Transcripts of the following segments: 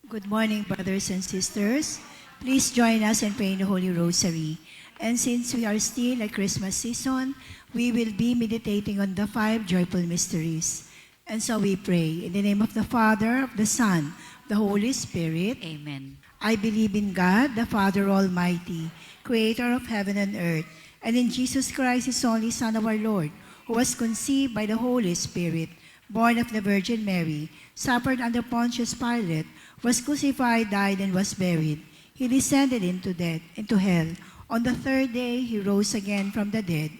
Good morning, brothers and sisters. Please join us in praying the Holy Rosary. And since we are still at Christmas season, we will be meditating on the 5 joyful mysteries. And so we pray, in the name of the Father, of the Son, the Holy Spirit. Amen. I believe in God, the Father Almighty, creator of heaven and earth, and in Jesus Christ, His only Son, our Lord, who was conceived by the Holy Spirit, born of the Virgin Mary, suffered under Pontius Pilate, was crucified, died, and was buried. He descended into hell. On the third day, He rose again from the dead.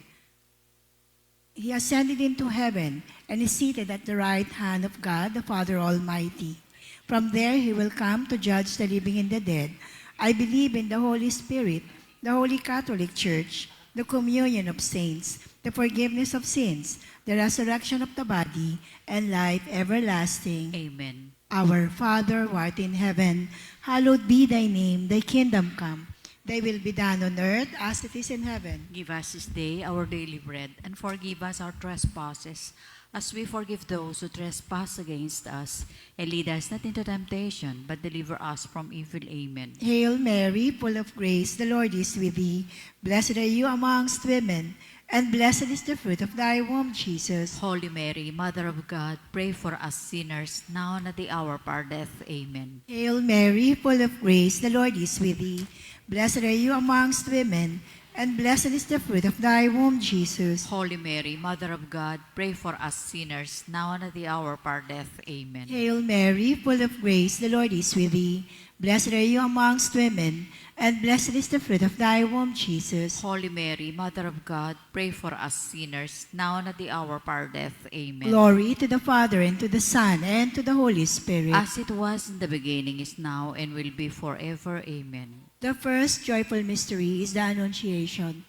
He ascended into heaven and is seated at the right hand of God, the Father Almighty. From there, He will come to judge the living and the dead. I believe in the Holy Spirit, the Holy Catholic Church, the communion of saints, the forgiveness of sins, the resurrection of the body, and life everlasting. Amen. Our Father, who art in heaven, hallowed be thy name. Thy kingdom come. Thy will be done on earth as it is in heaven. Give us this day our daily bread, and forgive us our trespasses, as we forgive those who trespass against us. And lead us not into temptation, but deliver us from evil. Amen. Hail Mary, full of grace, the Lord is with thee. Blessed are you amongst women, and blessed is the fruit of thy womb, Jesus. Holy Mary, Mother of God, pray for us sinners, now and at the hour of our death. Amen. Hail Mary, full of grace, the Lord is with thee. Blessed are you amongst women, and blessed is the fruit of thy womb, Jesus. Holy Mary, Mother of God, pray for us sinners, now and at the hour of our death. Amen. Hail Mary, full of grace, the Lord is with thee. Blessed are you amongst women, and blessed is the fruit of thy womb, Jesus. Holy Mary, Mother of God, pray for us sinners, now and at the hour of our death. Amen. Glory to the Father, and to the Son, and to the Holy Spirit. As it was in the beginning, is now, and will be forever. Amen. The first joyful mystery is the Annunciation.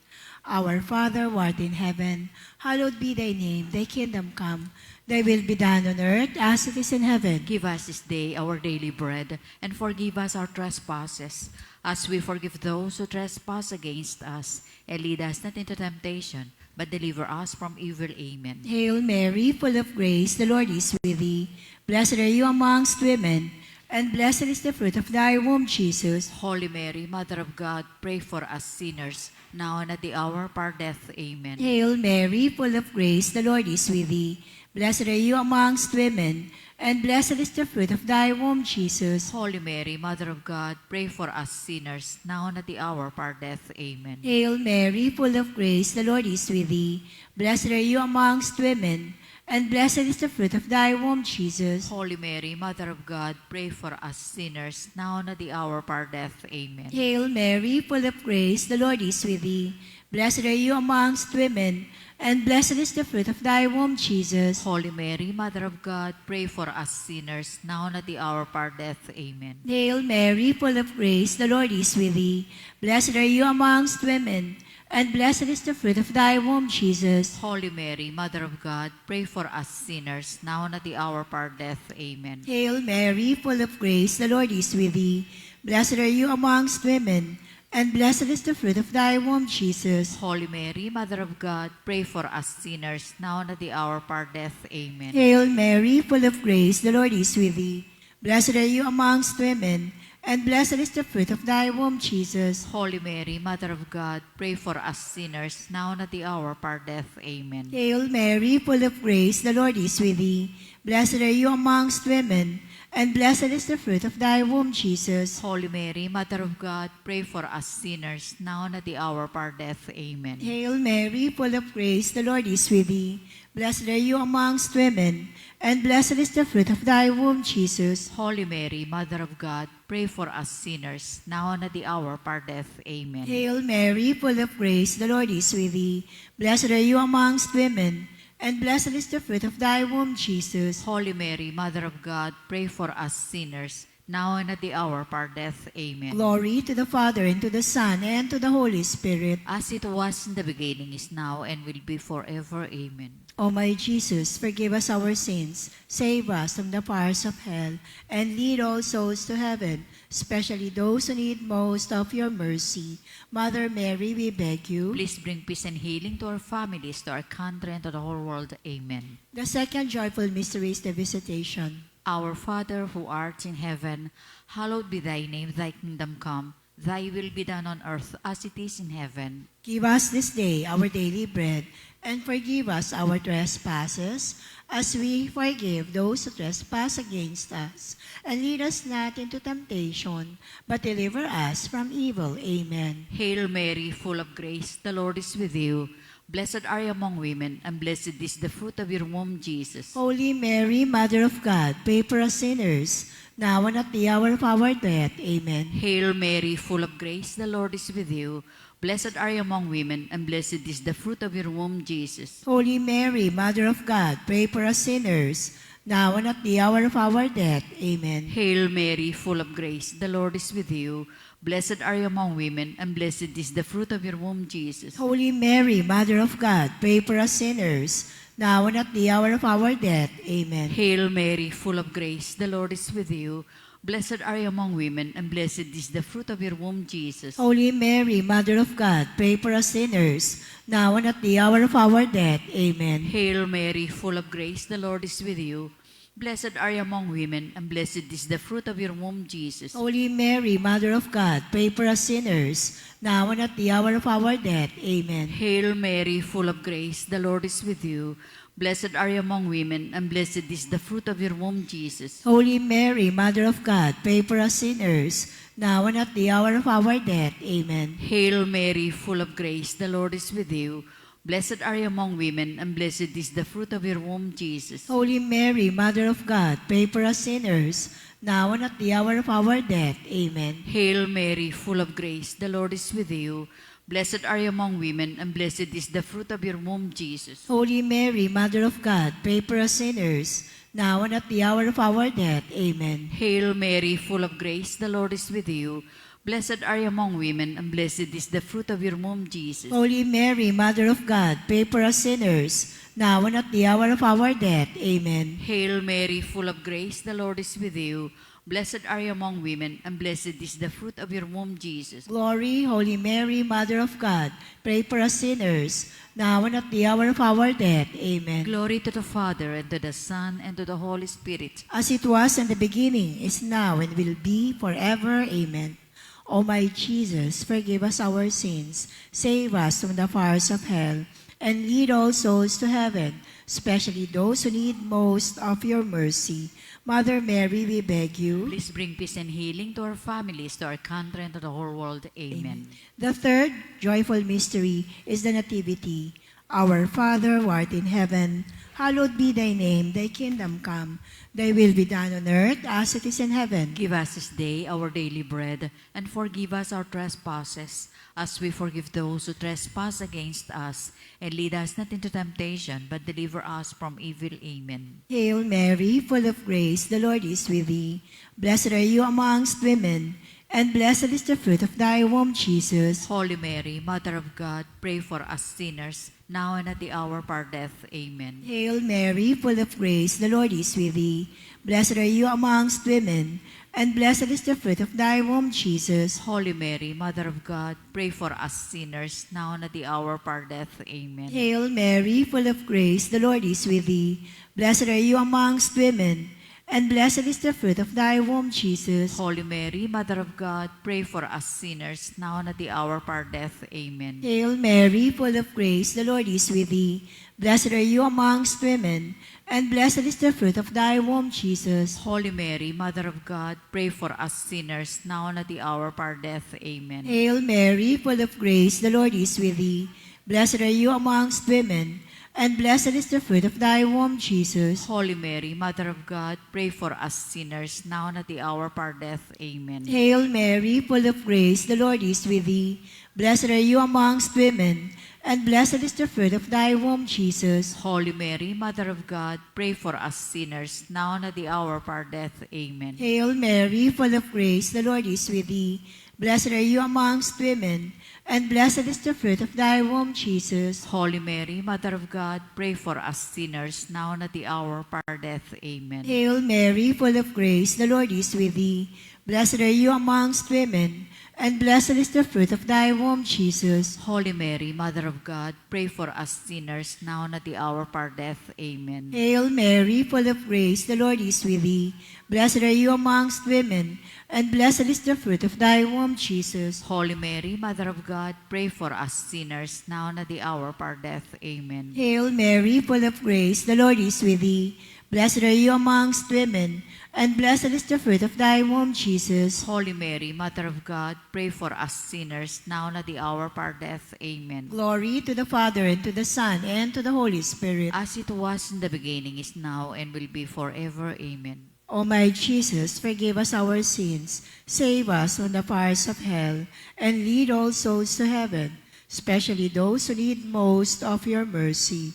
Our Father, who art in heaven, hallowed be thy name. Thy kingdom come. Thy will be done on earth as it is in heaven. Give us this day our daily bread, and forgive us our trespasses, as we forgive those who trespass against us. And lead us not into temptation, but deliver us from evil. Amen. Hail Mary, full of grace, the Lord is with thee. Blessed are you amongst women, and blessed is the fruit of thy womb, Jesus. Holy Mary, Mother of God, pray for us sinners, now and at the hour of our death. Amen. Hail Mary, full of grace, the Lord is with thee. Blessed are you amongst women, and blessed is the fruit of thy womb, Jesus. Holy Mary, Mother of God, pray for us sinners, now and at the hour of our death. Amen. Hail Mary, full of grace, the Lord is with thee. Blessed are you amongst women, and blessed is the fruit of thy womb, Jesus. Holy Mary, Mother of God, pray for us sinners, now and at the hour of our death. Amen. Hail Mary, full of grace, the Lord is with thee. Blessed are you amongst women, and blessed is the fruit of thy womb, Jesus. Holy Mary, Mother of God, pray for us sinners, now and at the hour of our death. Amen. Hail Mary, full of grace, the Lord is with thee. Blessed are you amongst women, and blessed is the fruit of thy womb, Jesus. Holy Mary, Mother of God, pray for us sinners, now and at the hour of our death. Amen. Hail Mary, full of grace, the Lord is with thee. Blessed are you amongst women, and blessed is the fruit of thy womb, Jesus. Holy Mary, Mother of God, pray for us sinners, now and at the hour of our death. Amen. Hail Mary, full of grace, the Lord is with thee. Blessed are you amongst women, and blessed is the fruit of thy womb, Jesus. Holy Mary, Mother of God, pray for us sinners, now and at the hour of our death. Amen. Hail Mary, full of grace, the Lord is with thee. Blessed are you amongst women, and blessed is the fruit of thy womb, Jesus. Holy Mary, Mother of God, pray for us sinners, now and at the hour of our death. Amen. Hail Mary, full of grace, the Lord is with thee. Blessed are you amongst women, and blessed is the fruit of thy womb, Jesus. Holy Mary, Mother of God, pray for us sinners, now and at the hour of our death. Amen. Hail Mary, full of grace, the Lord is with thee. Blessed are you amongst women, and blessed is the fruit of thy womb, Jesus. Holy Mary, Mother of God, pray for us sinners, now and at the hour of our death. Amen. Glory to the Father, and to the Son, and to the Holy Spirit. As it was in the beginning, is now, and will be forever. Amen. O my Jesus, forgive us our sins, save us from the fires of hell, and lead all souls to heaven, especially those who need most of your mercy. Mother Mary, we beg you. Please bring peace and healing to our families, to our country, and to the whole world. Amen. The second joyful mystery is the Visitation. Our Father who art in heaven, hallowed be thy name, thy kingdom come. Thy will be done on earth as it is in heaven. Give us this day our daily bread, and forgive us our trespasses, as we forgive those who trespass against us. And lead us not into temptation, but deliver us from evil. Amen. Hail Mary, full of grace, the Lord is with you. Blessed are you among women, and blessed is the fruit of your womb, Jesus. Holy Mary, Mother of God, pray for us sinners, now and at the hour of our death. Amen. Hail Mary, full of grace, the Lord is with you. Blessed are you among women, and blessed is the fruit of your womb, Jesus. Holy Mary, Mother of God, pray for us sinners, now and at the hour of our death. Amen. Hail Mary, full of grace, the Lord is with you. Blessed are you among women, and blessed is the fruit of your womb, Jesus. Holy Mary, Mother of God, pray for us sinners, now and at the hour of our death. Amen. Hail Mary, full of grace, the Lord is with you. Blessed are you among women, and blessed is the fruit of your womb, Jesus. Holy Mary, Mother of God, pray for us sinners, now and at the hour of our death. Amen. Hail Mary, full of grace, the Lord is with you. Blessed are you among women, and blessed is the fruit of your womb, Jesus. Holy Mary, Mother of God, pray for us sinners, now and at the hour of our death. Amen. Hail Mary, full of grace, the Lord is with you. Blessed are you among women, and blessed is the fruit of your womb, Jesus. Holy Mary, Mother of God, pray for us sinners, now and at the hour of our death. Amen. Hail Mary, full of grace, the Lord is with you. Blessed are you among women, and blessed is the fruit of your womb, Jesus. Holy Mary, Mother of God, pray for us sinners, now and at the hour of our death. Amen. Hail Mary, full of grace, the Lord is with you. Blessed are you among women, and blessed is the fruit of your womb, Jesus. Holy Mary, Mother of God, pray for us sinners, now and at the hour of our death. Amen. Hail Mary, full of grace, the Lord is with you. Blessed are you among women, and blessed is the fruit of your womb, Jesus. Holy Mary, Mother of God, pray for us sinners, now and at the hour of our death. Amen. Hail Mary, full of grace, the Lord is with you. Blessed are you among women, and blessed is the fruit of your womb, Jesus. Glory, Holy Mary, Mother of God, pray for us sinners, now and at the hour of our death. Amen. Glory to the Father, and to the Son, and to the Holy Spirit. As it was in the beginning, is now, and will be forever. Amen. O my Jesus, forgive us our sins, save us from the fires of hell, and lead all souls to heaven, especially those who need most of your mercy. Mother Mary, we beg you. Please bring peace and healing to our families, to our country, and to the whole world. Amen. The third joyful mystery is the Nativity. Our Father, who art in heaven, hallowed be thy name, thy kingdom come. Thy will be done on earth as it is in heaven. Give us this day our daily bread, and forgive us our trespasses, as we forgive those who trespass against us. And lead us not into temptation, but deliver us from evil. Amen. Hail Mary, full of grace, the Lord is with thee. Blessed are you amongst women, and blessed is the fruit of thy womb, Jesus. Holy Mary, Mother of God, pray for us sinners, now and at the hour of our death. Amen. Hail Mary, full of grace, the Lord is with thee. Blessed are you amongst women, and blessed is the fruit of thy womb, Jesus. Holy Mary, Mother of God, pray for us sinners, now and at the hour of our death. Amen. Hail Mary, full of grace, the Lord is with thee. Blessed are you amongst women, and blessed is the fruit of thy womb, Jesus. Holy Mary, Mother of God, pray for us sinners, now and at the hour of our death. Amen. Hail Mary, full of grace, the Lord is with thee. Blessed are you amongst women, and blessed is the fruit of thy womb, Jesus. Holy Mary, Mother of God, pray for us sinners, now and at the hour of our death. Amen. Hail Mary, full of grace, the Lord is with thee. Blessed are you amongst women, and blessed is the fruit of thy womb, Jesus. Holy Mary, Mother of God, pray for us sinners, now and at the hour of our death. Amen. Hail Mary, full of grace, the Lord is with thee. Blessed are you amongst women, and blessed is the fruit of thy womb, Jesus. Holy Mary, Mother of God, pray for us sinners, now and at the hour of our death. Amen. Hail Mary, full of grace, the Lord is with thee. Blessed are you amongst women, and blessed is the fruit of thy womb, Jesus. Holy Mary, Mother of God, pray for us sinners, now and at the hour of our death. Amen. Hail Mary, full of grace, the Lord is with thee. Blessed are you amongst women, and blessed is the fruit of thy womb, Jesus. Holy Mary, Mother of God, pray for us sinners, now and at the hour of our death. Amen. Hail Mary, full of grace, the Lord is with thee. Blessed are you amongst women, and blessed is the fruit of thy womb, Jesus. Holy Mary, Mother of God, pray for us sinners, now and at the hour of our death. Amen. Hail Mary, full of grace, the Lord is with thee. Blessed are you amongst women, and blessed is the fruit of thy womb, Jesus. Holy Mary, Mother of God, pray for us sinners, now and at the hour of our death. Amen. Glory to the Father, and to the Son, and to the Holy Spirit. As it was in the beginning, is now, and will be forever. Amen. O my Jesus, forgive us our sins, save us from the fires of hell, and lead all souls to heaven, especially those who need most of your mercy.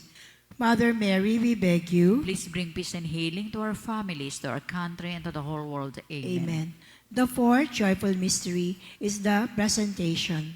Mother Mary, we beg you. Please bring peace and healing to our families, to our country, and to the whole world. Amen. Amen. The fourth joyful mystery is the presentation.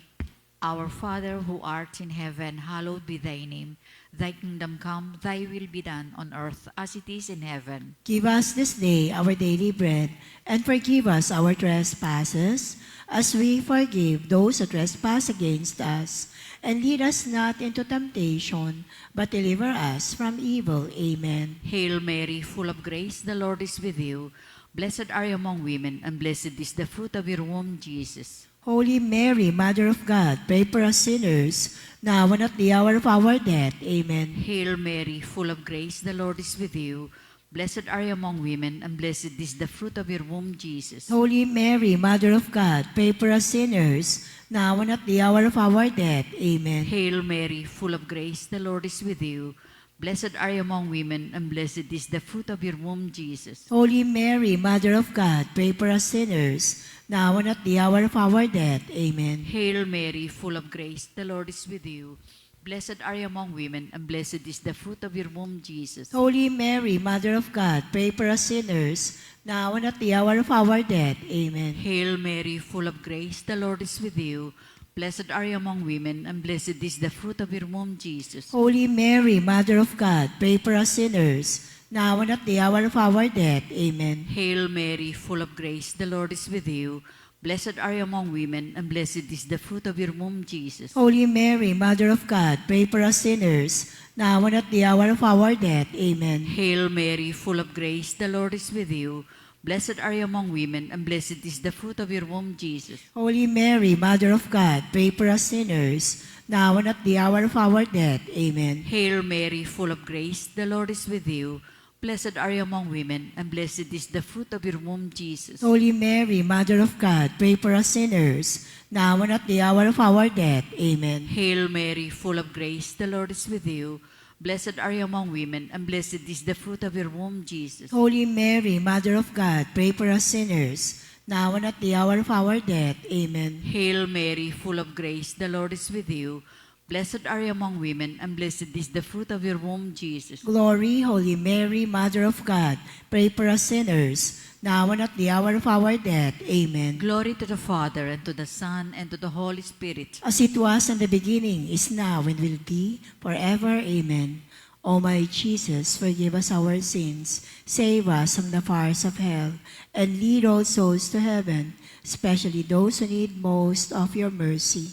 Our Father who art in heaven, hallowed be thy name. Thy kingdom come, thy will be done on earth as it is in heaven. Give us this day our daily bread, and forgive us our trespasses, as we forgive those who trespass against us. And lead us not into temptation, but deliver us from evil. Amen. Hail Mary, full of grace, the Lord is with you. Blessed are you among women, and blessed is the fruit of your womb, Jesus. Holy Mary, Mother of God, pray for us sinners, now and at the hour of our death. Amen. Hail Mary, full of grace, the Lord is with you. Blessed are you among women, and blessed is the fruit of your womb, Jesus. Holy Mary, Mother of God, pray for us sinners, now and at the hour of our death. Amen. Hail Mary, full of grace, the Lord is with you. Blessed are you among women, and blessed is the fruit of your womb, Jesus. Holy Mary, Mother of God, pray for us sinners, now and at the hour of our death. Amen. Hail Mary, full of grace, the Lord is with you. Blessed are you among women, and blessed is the fruit of your womb, Jesus. Holy Mary, Mother of God, pray for us sinners, now and at the hour of our death. Amen. Hail Mary, full of grace, the Lord is with you. Blessed are you among women, and blessed is the fruit of your womb, Jesus. Holy Mary, Mother of God, pray for us sinners, now and at the hour of our death. Amen. Hail Mary, full of grace, the Lord is with you. Blessed are you among women, and blessed is the fruit of your womb, Jesus. Holy Mary, Mother of God, pray for us sinners, now and at the hour of our death. Amen. Hail Mary, full of grace, the Lord is with you. Blessed are you among women, and blessed is the fruit of your womb, Jesus. Holy Mary, Mother of God, pray for us sinners, now and at the hour of our death. Amen. Hail Mary, full of grace, the Lord is with you. Blessed are you among women, and blessed is the fruit of your womb, Jesus. Holy Mary, Mother of God, pray for us sinners, now and at the hour of our death. Amen. Hail Mary, full of grace, the Lord is with you. Blessed are you among women, and blessed is the fruit of your womb, Jesus. Holy Mary, Mother of God, pray for us sinners, now and at the hour of our death. Amen. Hail Mary, full of grace, the Lord is with you. Blessed are you among women, and blessed is the fruit of your womb, Jesus. Glory, Holy Mary, Mother of God, pray for us sinners, now and at the hour of our death. Amen. Glory to the Father, and to the Son, and to the Holy Spirit. As it was in the beginning, is now, and will be forever. Amen. O my Jesus, forgive us our sins, save us from the fires of hell, and lead all souls to heaven, especially those who need most of your mercy.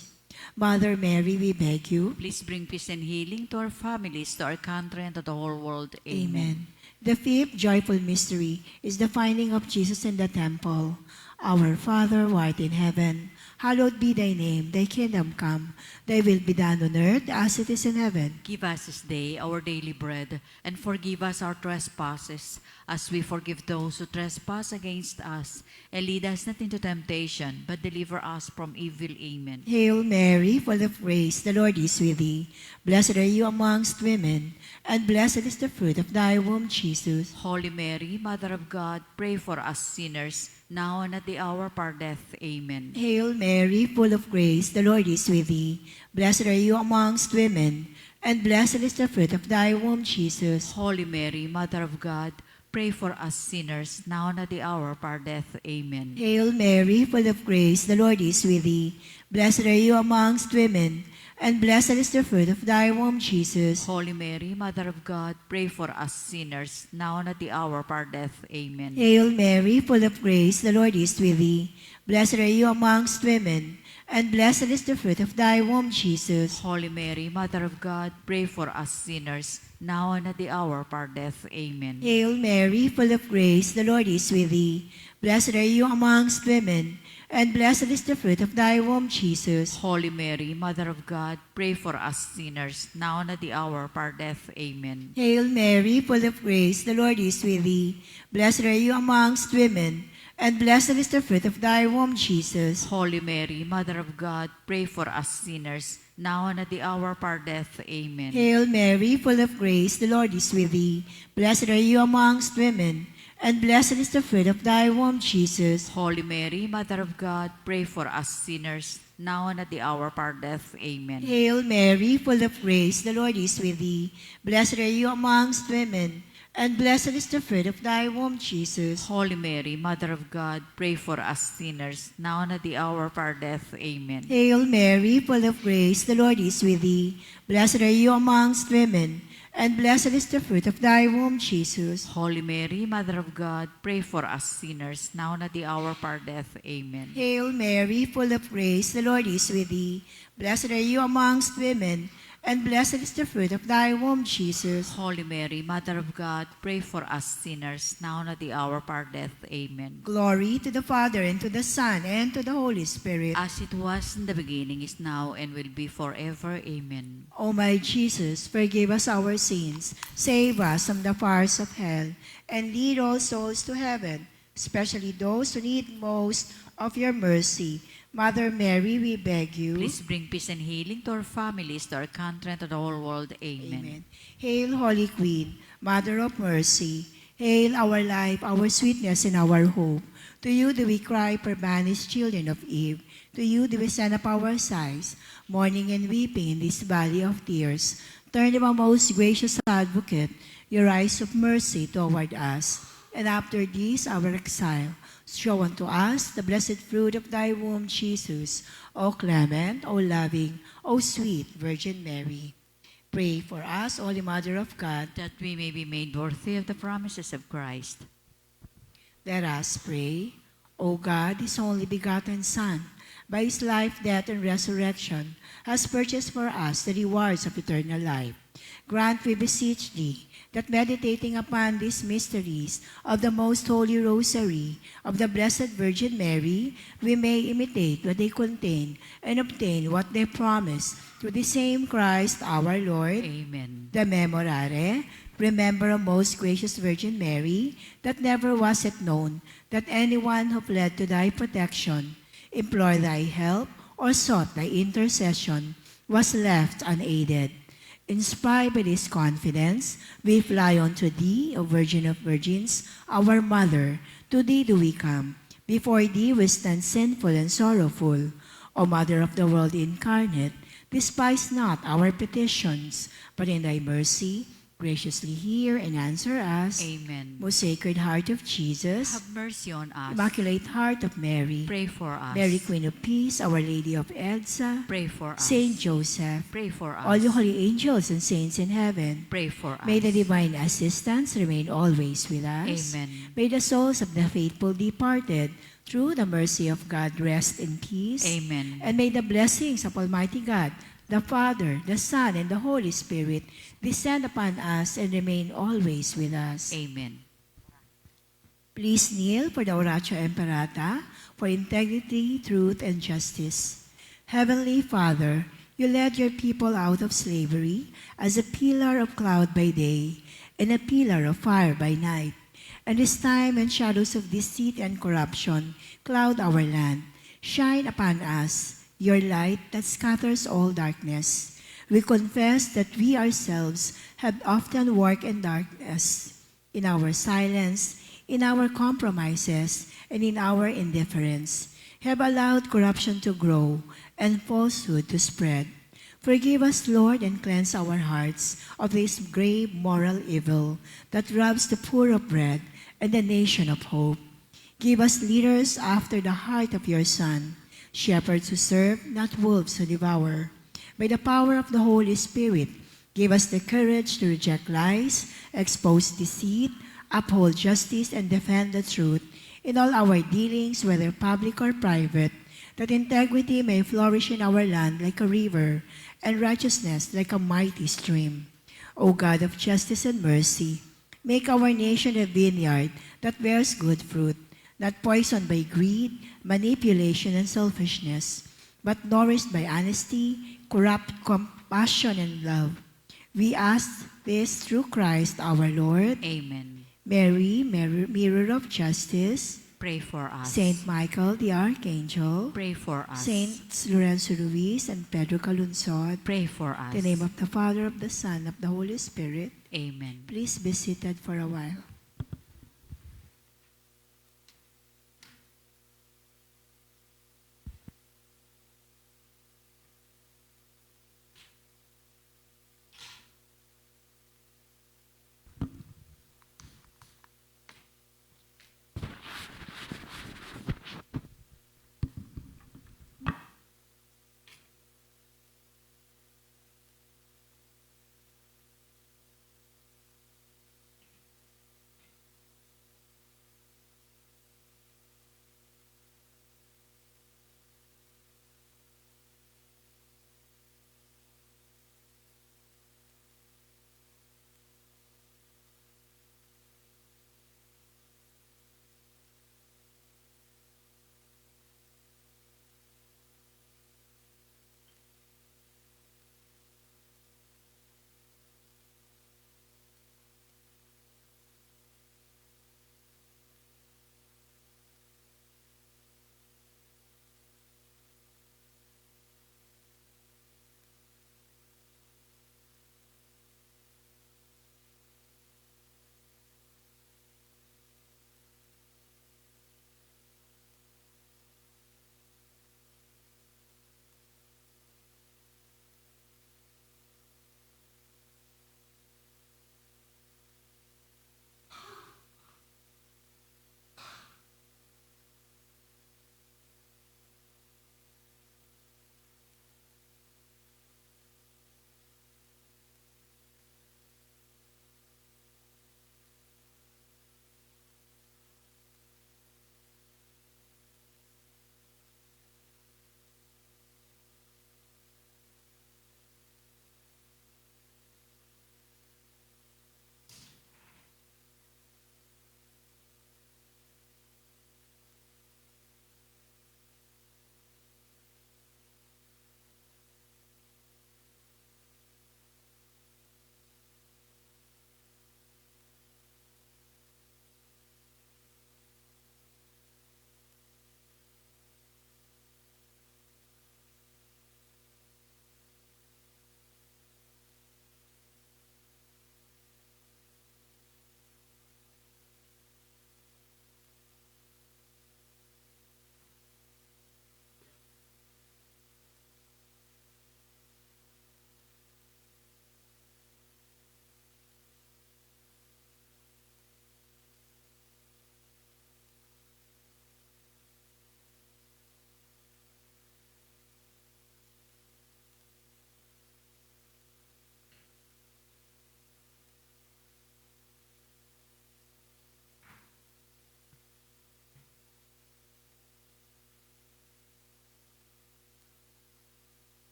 Mother Mary, we beg you. Please bring peace and healing to our families, to our country, and to the whole world. Amen. The fifth joyful mystery is the finding of Jesus in the temple. Our Father, who art in heaven, hallowed be thy name. Thy kingdom come. Thy will be done on earth as it is in heaven. Give us this day our daily bread, and forgive us our trespasses, as we forgive those who trespass against us. And lead us not into temptation, but deliver us from evil. Amen. Hail Mary, full of grace, the Lord is with thee. Blessed are you amongst women, and blessed is the fruit of thy womb, Jesus. Holy Mary, Mother of God, pray for us sinners, now and at the hour of our death. Amen. Hail Mary, full of grace, the Lord is with thee. Blessed are you amongst women, and blessed is the fruit of thy womb, Jesus. Holy Mary, Mother of God, pray for us sinners, now and at the hour of our death. Amen. Hail Mary, full of grace, the Lord is with thee. Blessed are you amongst women, and blessed is the fruit of thy womb, Jesus. Holy Mary, Mother of God, pray for us sinners, now and at the hour of our death. Amen. Hail Mary, full of grace, the Lord is with thee. Blessed are you amongst women, and blessed is the fruit of thy womb, Jesus. Holy Mary, Mother of God, pray for us sinners, now and at the hour of our death. Amen. Hail Mary, full of grace, the Lord is with thee. Blessed are you amongst women, and blessed is the fruit of thy womb, Jesus. Holy Mary, Mother of God, pray for us sinners, now and at the hour of our death. Amen. Hail Mary, full of grace, the Lord is with thee. Blessed are you amongst women, and blessed is the fruit of thy womb, Jesus. Holy Mary, Mother of God, pray for us sinners, now and at the hour of our death. Amen. Hail Mary, full of grace, the Lord is with thee. Blessed are you amongst women, and blessed is the fruit of thy womb, Jesus. Holy Mary, Mother of God, pray for us sinners, now and at the hour of our death. Amen. Hail Mary, full of grace, the Lord is with thee. Blessed are you amongst women, and blessed is the fruit of thy womb, Jesus. Holy Mary, Mother of God, pray for us sinners, now and at the hour of our death. Amen. Hail Mary, full of grace, the Lord is with thee. Blessed are you amongst women, and blessed is the fruit of thy womb, Jesus. Holy Mary, Mother of God, pray for us sinners, now and at the hour of our death. Amen. Hail Mary, full of grace, the Lord is with thee. Blessed are you amongst women, and blessed is the fruit of thy womb, Jesus. Holy Mary, Mother of God, pray for us sinners, now and at the hour of our death. Amen. Glory to the Father, and to the Son, and to the Holy Spirit. As it was in the beginning, is now, and will be forever. Amen. O my Jesus, forgive us our sins, save us from the fires of hell, and lead all souls to heaven, especially those who need most of your mercy. Mother Mary, we beg you. Please bring peace and healing to our families, to our country, and to the whole world. Amen. Amen. Hail, Holy Queen, Mother of Mercy. Hail our life, our sweetness, and our hope. To you do we cry, poor banished children of Eve. To you do we send up our sighs, mourning and weeping in this valley of tears. Turn, O most gracious Advocate, your eyes of mercy toward us, and after this our exile, show unto us the blessed fruit of thy womb, Jesus. O clement, O loving, O sweet Virgin Mary. Pray for us, Holy Mother of God. That we may be made worthy of the promises of Christ. Let us pray. O God, his only begotten Son, by his life, death, and resurrection, has purchased for us the rewards of eternal life. Grant, we beseech thee, that meditating upon these mysteries of the most holy rosary of the Blessed Virgin Mary, we may imitate what they contain and obtain what they promise, through the same Christ our Lord. Amen. The Memorare. Remember, O most gracious Virgin Mary, that never was it known that anyone who fled to thy protection, implored thy help, or sought thy intercession was left unaided. Inspired by this confidence, we fly unto thee, O Virgin of Virgins, our Mother. To thee do we come. Before thee we stand sinful and sorrowful. O Mother of the world incarnate, despise not our petitions, but in thy mercy graciously hear and answer us. Amen. Most Sacred Heart of Jesus, Have mercy on us. Immaculate Heart of Mary, Pray for us. Mary Queen of Peace, Our Lady of Edsa, Pray for us. Saint Joseph, Pray for us. all the holy angels and saints in heaven, Pray for us. may the divine assistance remain always with us. Amen. May the souls of the faithful departed, through the mercy of God, rest in peace. Amen. And may the blessings of Almighty God, the Father, the Son, and the Holy Spirit descend upon us and remain always with us. Amen. Please kneel for the Oratio Imperata, for integrity, truth, and justice. Heavenly Father, you led your people out of slavery as a pillar of cloud by day and a pillar of fire by night. And this time and shadows of deceit and corruption cloud our land. Shine upon us your light that scatters all darkness. We confess that we ourselves have often worked in darkness, in our silence, in our compromises, and in our indifference, have allowed corruption to grow and falsehood to spread. Forgive us, Lord, and cleanse our hearts of this grave moral evil that robs the poor of bread and the nation of hope. Give us leaders after the heart of your Son, shepherds who serve, not wolves who devour. By the power of the Holy Spirit, give us the courage to reject lies, expose deceit, uphold justice, and defend the truth in all our dealings, whether public or private, that integrity may flourish in our land like a river, and righteousness like a mighty stream. O God of justice and mercy, make our nation a vineyard that bears good fruit, not poisoned by greed, manipulation, and selfishness, but nourished by honesty, corrupt compassion, and love. We ask this through Christ our Lord. Amen. Mary, mirror of justice, Pray for us. Saint Michael the Archangel, Pray for us. Saints Lorenzo Ruiz and Pedro Calunsod, Pray for us. in the name of the Father, of the Son, of the Holy Spirit. Amen. Please be seated for a while.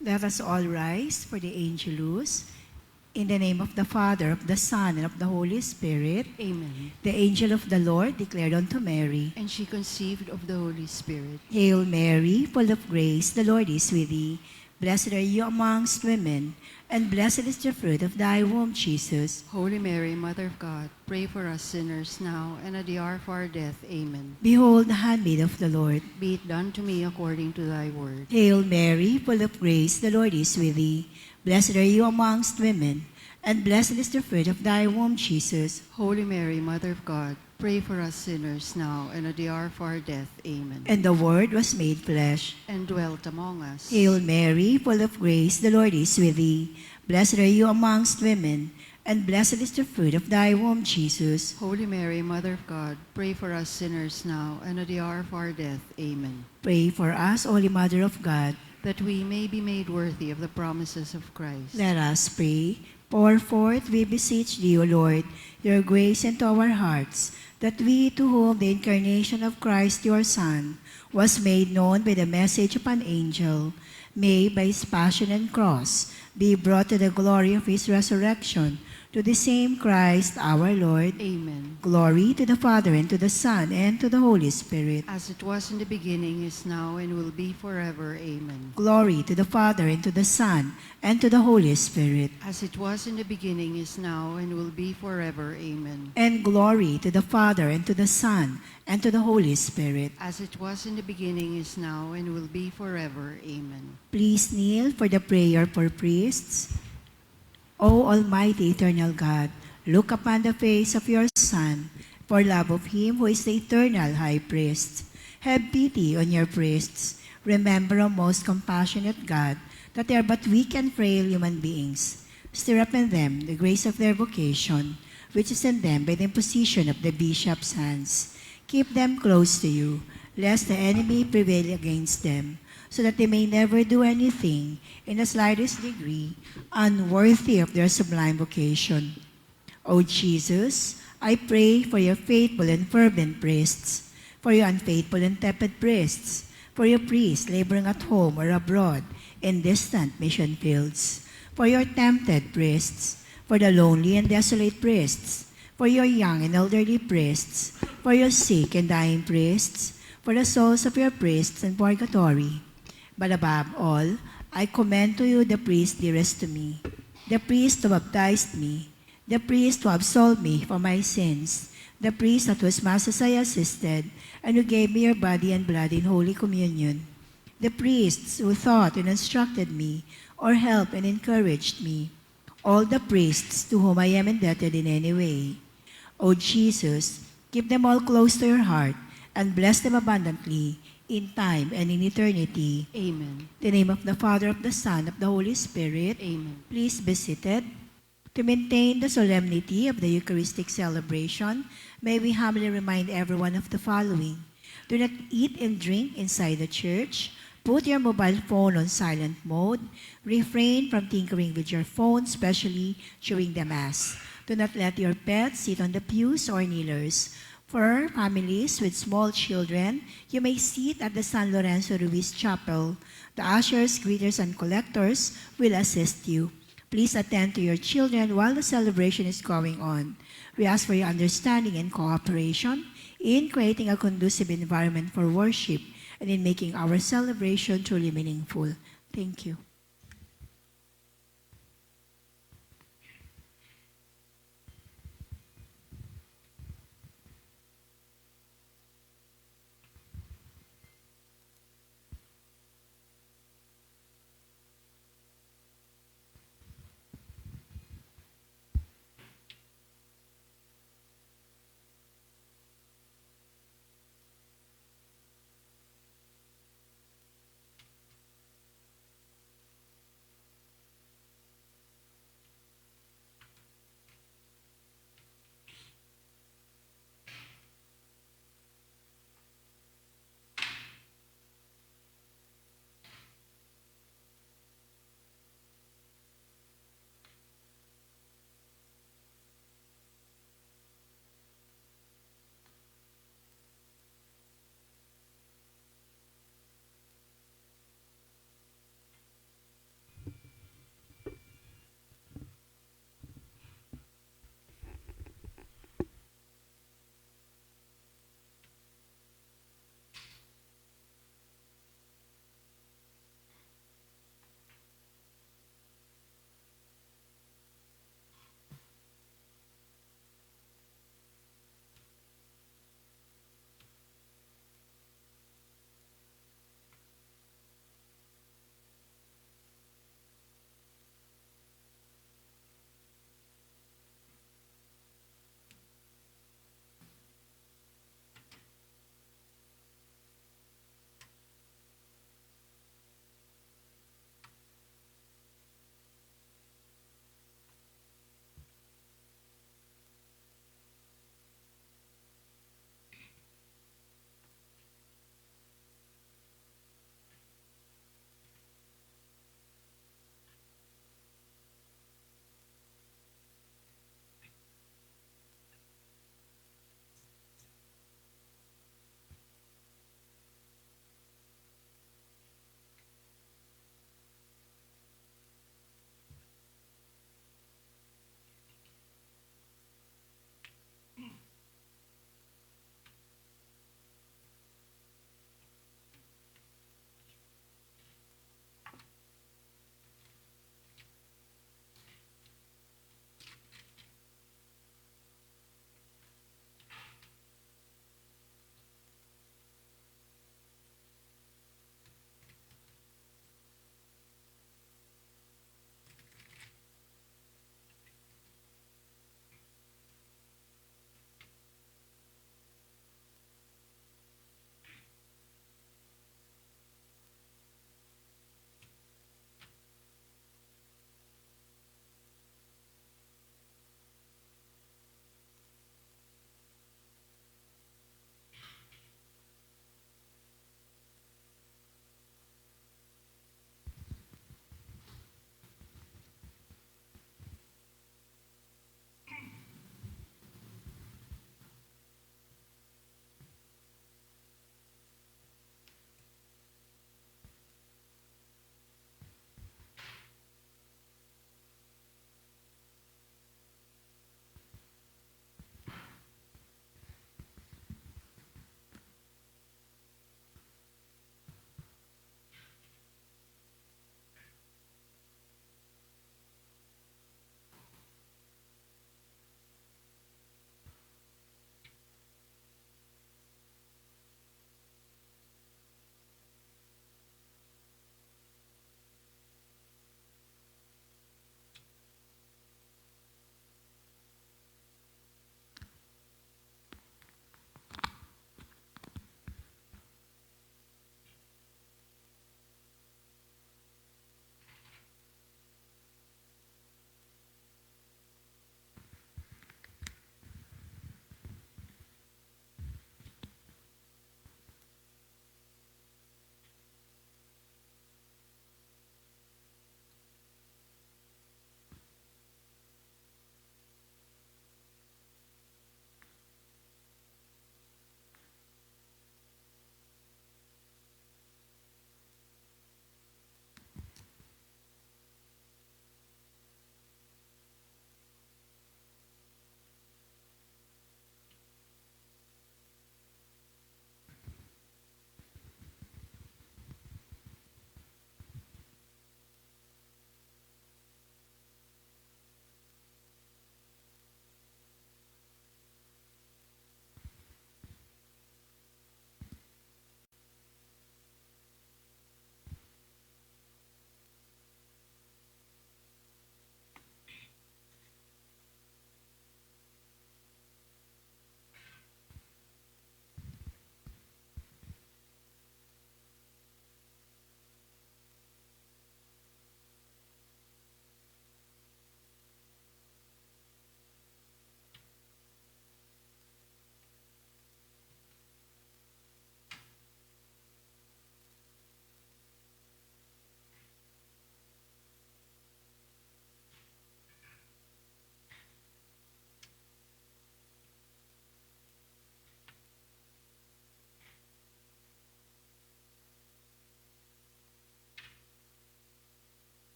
Let us all rise for the Angelus. In the name of the Father, of the Son, and of the Holy Spirit. Amen. The angel of the Lord declared unto Mary, And she conceived of the Holy Spirit. Hail Mary, full of grace, the Lord is with thee. Blessed are you amongst women, and blessed is the fruit of thy womb, Jesus. Holy Mary, Mother of God, pray for us sinners now and at the hour of our death. Amen. Behold the handmaid of the Lord. Be it done to me according to thy word. Hail Mary, full of grace, the Lord is with thee. Blessed are you amongst women, and blessed is the fruit of thy womb, Jesus. Holy Mary, Mother of God, pray for us sinners now and at the hour of our death. Amen. And the Word was made flesh. And dwelt among us. Hail Mary, full of grace, the Lord is with thee. Blessed are you amongst women, and blessed is the fruit of thy womb, Jesus. Holy Mary, Mother of God, pray for us sinners now and at the hour of our death. Amen. Pray for us, Holy Mother of God. That we may be made worthy of the promises of Christ. Let us pray. Pour forth, we beseech thee, O Lord, your grace into our hearts, that we, to whom the incarnation of Christ your Son was made known by the message of an angel, may, by his passion and cross, be brought to the glory of his resurrection, to the same Christ our Lord. Amen. Glory to the Father, and to the Son, and to the Holy Spirit. As it was in the beginning, is now, and will be forever. Amen. Glory to the Father, and to the Son, and to the Holy Spirit. As it was in the beginning, is now, and will be forever. Amen. And glory to the Father, and to the Son, and to the Holy Spirit. As it was in the beginning, is now, and will be forever. Amen. Please kneel for the prayer for priests. O Almighty Eternal God, look upon the face of your Son, for love of him who is the eternal High Priest. Have pity on your priests. Remember, O most compassionate God, that they are but weak and frail human beings. Stir up in them the grace of their vocation, which is in them by the imposition of the bishop's hands. Keep them close to you, lest the enemy prevail against them, so that they may never do anything in the slightest degree unworthy of their sublime vocation. O Jesus, I pray for your faithful and fervent priests, for your unfaithful and tepid priests, for your priests laboring at home or abroad in distant mission fields, for your tempted priests, for the lonely and desolate priests, for your young and elderly priests, for your sick and dying priests, for the souls of your priests in purgatory. But above all, I commend to you the priest dearest to me, the priest who baptized me, the priest who absolved me for my sins, the priest at whose masses I assisted, and who gave me your body and blood in Holy Communion, the priests who taught and instructed me, or helped and encouraged me, all the priests to whom I am indebted in any way. O Jesus, keep them all close to your heart, and bless them abundantly, in time and in eternity. Amen. In the name of the Father, of the Son, of the Holy Spirit. Amen. Please be seated. To maintain the solemnity of the Eucharistic celebration, may we humbly remind everyone of the following. Do not eat and drink inside the church. Put your mobile phone on silent mode. Refrain from tinkering with your phone, especially during the Mass. Do not let your pets sit on the pews or kneelers. For families with small children, you may sit at the San Lorenzo Ruiz Chapel. The ushers, greeters, and collectors will assist you. Please attend to your children while the celebration is going on. We ask for your understanding and cooperation in creating a conducive environment for worship and in making our celebration truly meaningful. Thank you.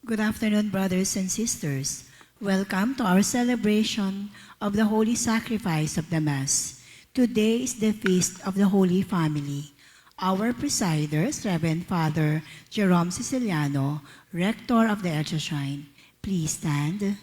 Good afternoon, brothers and sisters. Welcome to our celebration of the Holy Sacrifice of the Mass. Today is the Feast of the Holy Family. Our presiders, Reverend Father Jerome Siciliano, Rector of the Elder Shrine. Please stand.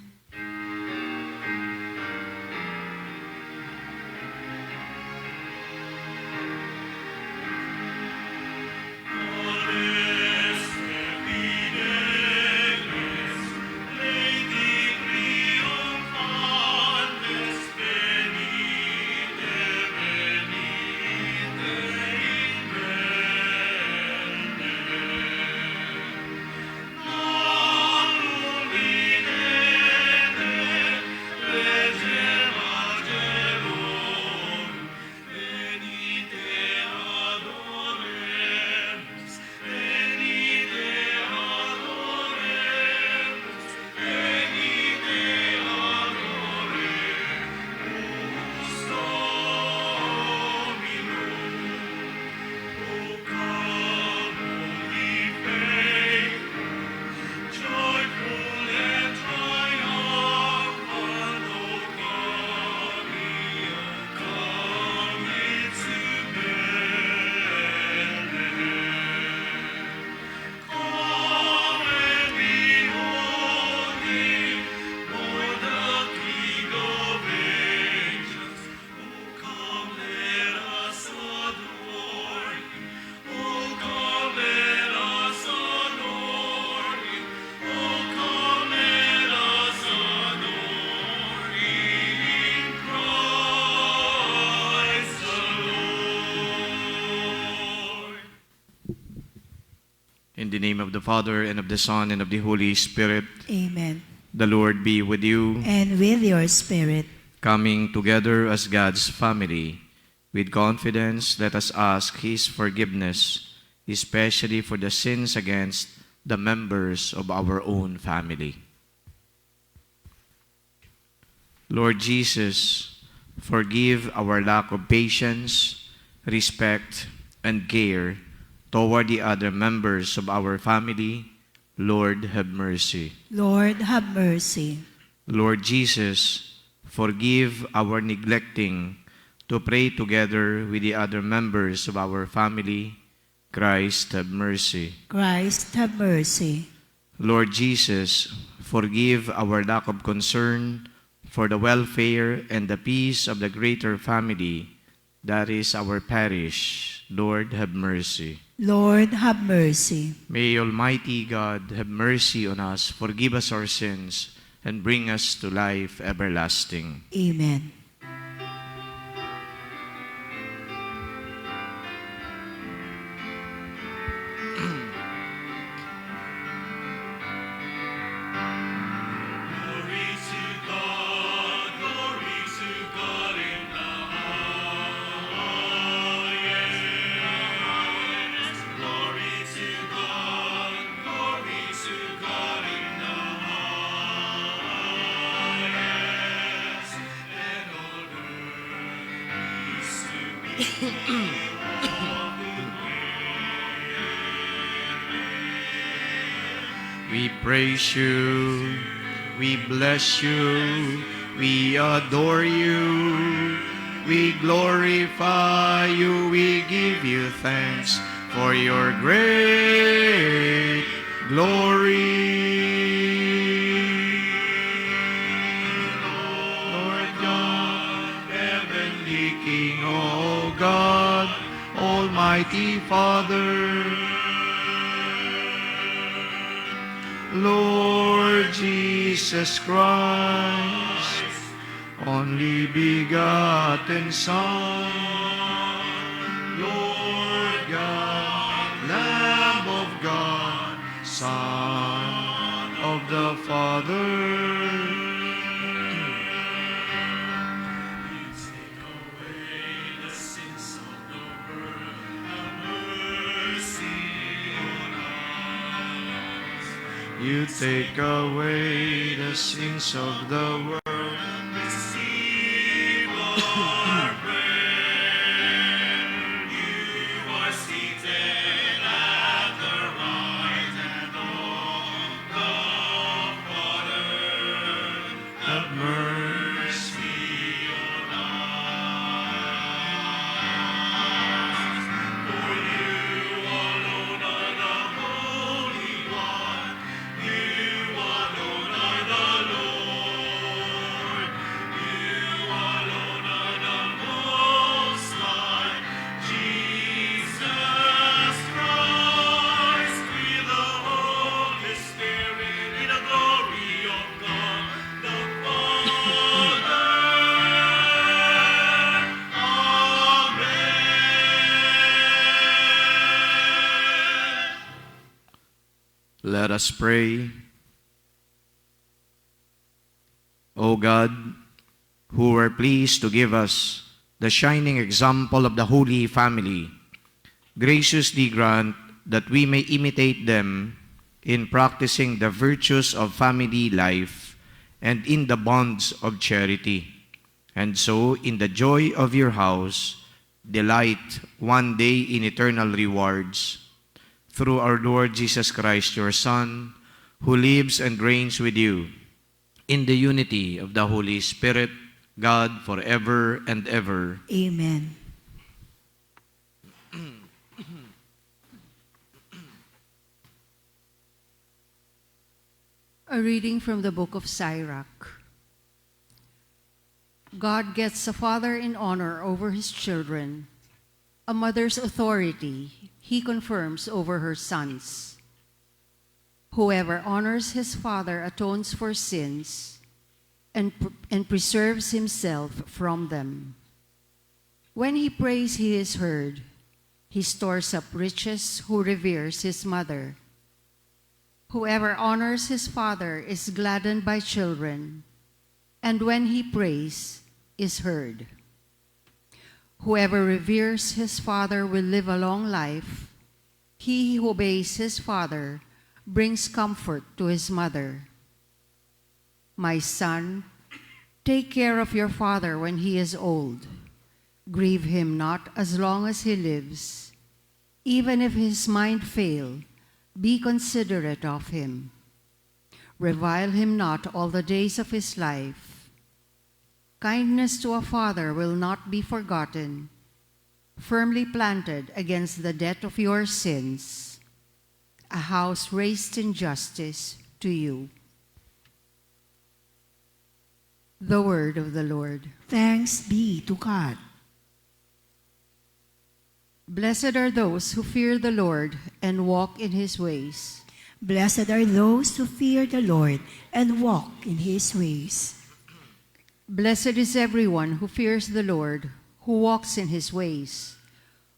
In the name of the Father, and of the Son, and of the Holy Spirit. Amen. The Lord be with you. And with your spirit. Coming together as God's family, with confidence, let us ask His forgiveness, especially for the sins against the members of our own family. Lord Jesus, forgive our lack of patience, respect, and care toward the other members of our family. Lord, have mercy. Lord, have mercy. Lord Jesus, forgive our neglecting to pray together with the other members of our family. Christ, have mercy. Christ, have mercy. Lord Jesus, forgive our lack of concern for the welfare and the peace of the greater family, that is our parish. Lord, have mercy. Lord, have mercy. May Almighty God have mercy on us, forgive us our sins, and bring us to life everlasting. Amen. We praise you, we bless you, we adore you, we glorify you, we give you thanks for your great glory. Lord God, heavenly King, O God, Almighty Father, Lord Jesus Christ, only begotten Son, Lord God, Lamb of God, Son of the Father. You take away the sins of the world. Receive our prayer. You are seated at the right hand of God. Let us pray. O God, who were pleased to give us the shining example of the Holy Family, graciously grant that we may imitate them in practicing the virtues of family life and in the bonds of charity. And so, in the joy of your house, delight one day in eternal rewards. Through our Lord Jesus Christ, your Son, who lives and reigns with you, in the unity of the Holy Spirit, God, forever and ever. Amen. A reading from the book of Sirach. God gets a father in honor over his children. A mother's authority he confirms over her sons. Whoever honors his father atones for sins and preserves himself from them. When he prays, he is heard. He stores up riches who reveres his mother. Whoever honors his father is gladdened by children, and when he prays, is heard. Whoever reveres his father will live a long life. He who obeys his father brings comfort to his mother. My son, take care of your father when he is old. Grieve him not as long as he lives. Even if his mind fail, be considerate of him. Revile him not all the days of his life. Kindness to a father will not be forgotten, firmly planted against the debt of your sins, a house raised in justice to you. The word of the Lord. Thanks be to God. Blessed are those who fear the Lord and walk in his ways. Blessed are those who fear the Lord and walk in his ways. Blessed is everyone who fears the Lord, who walks in his ways.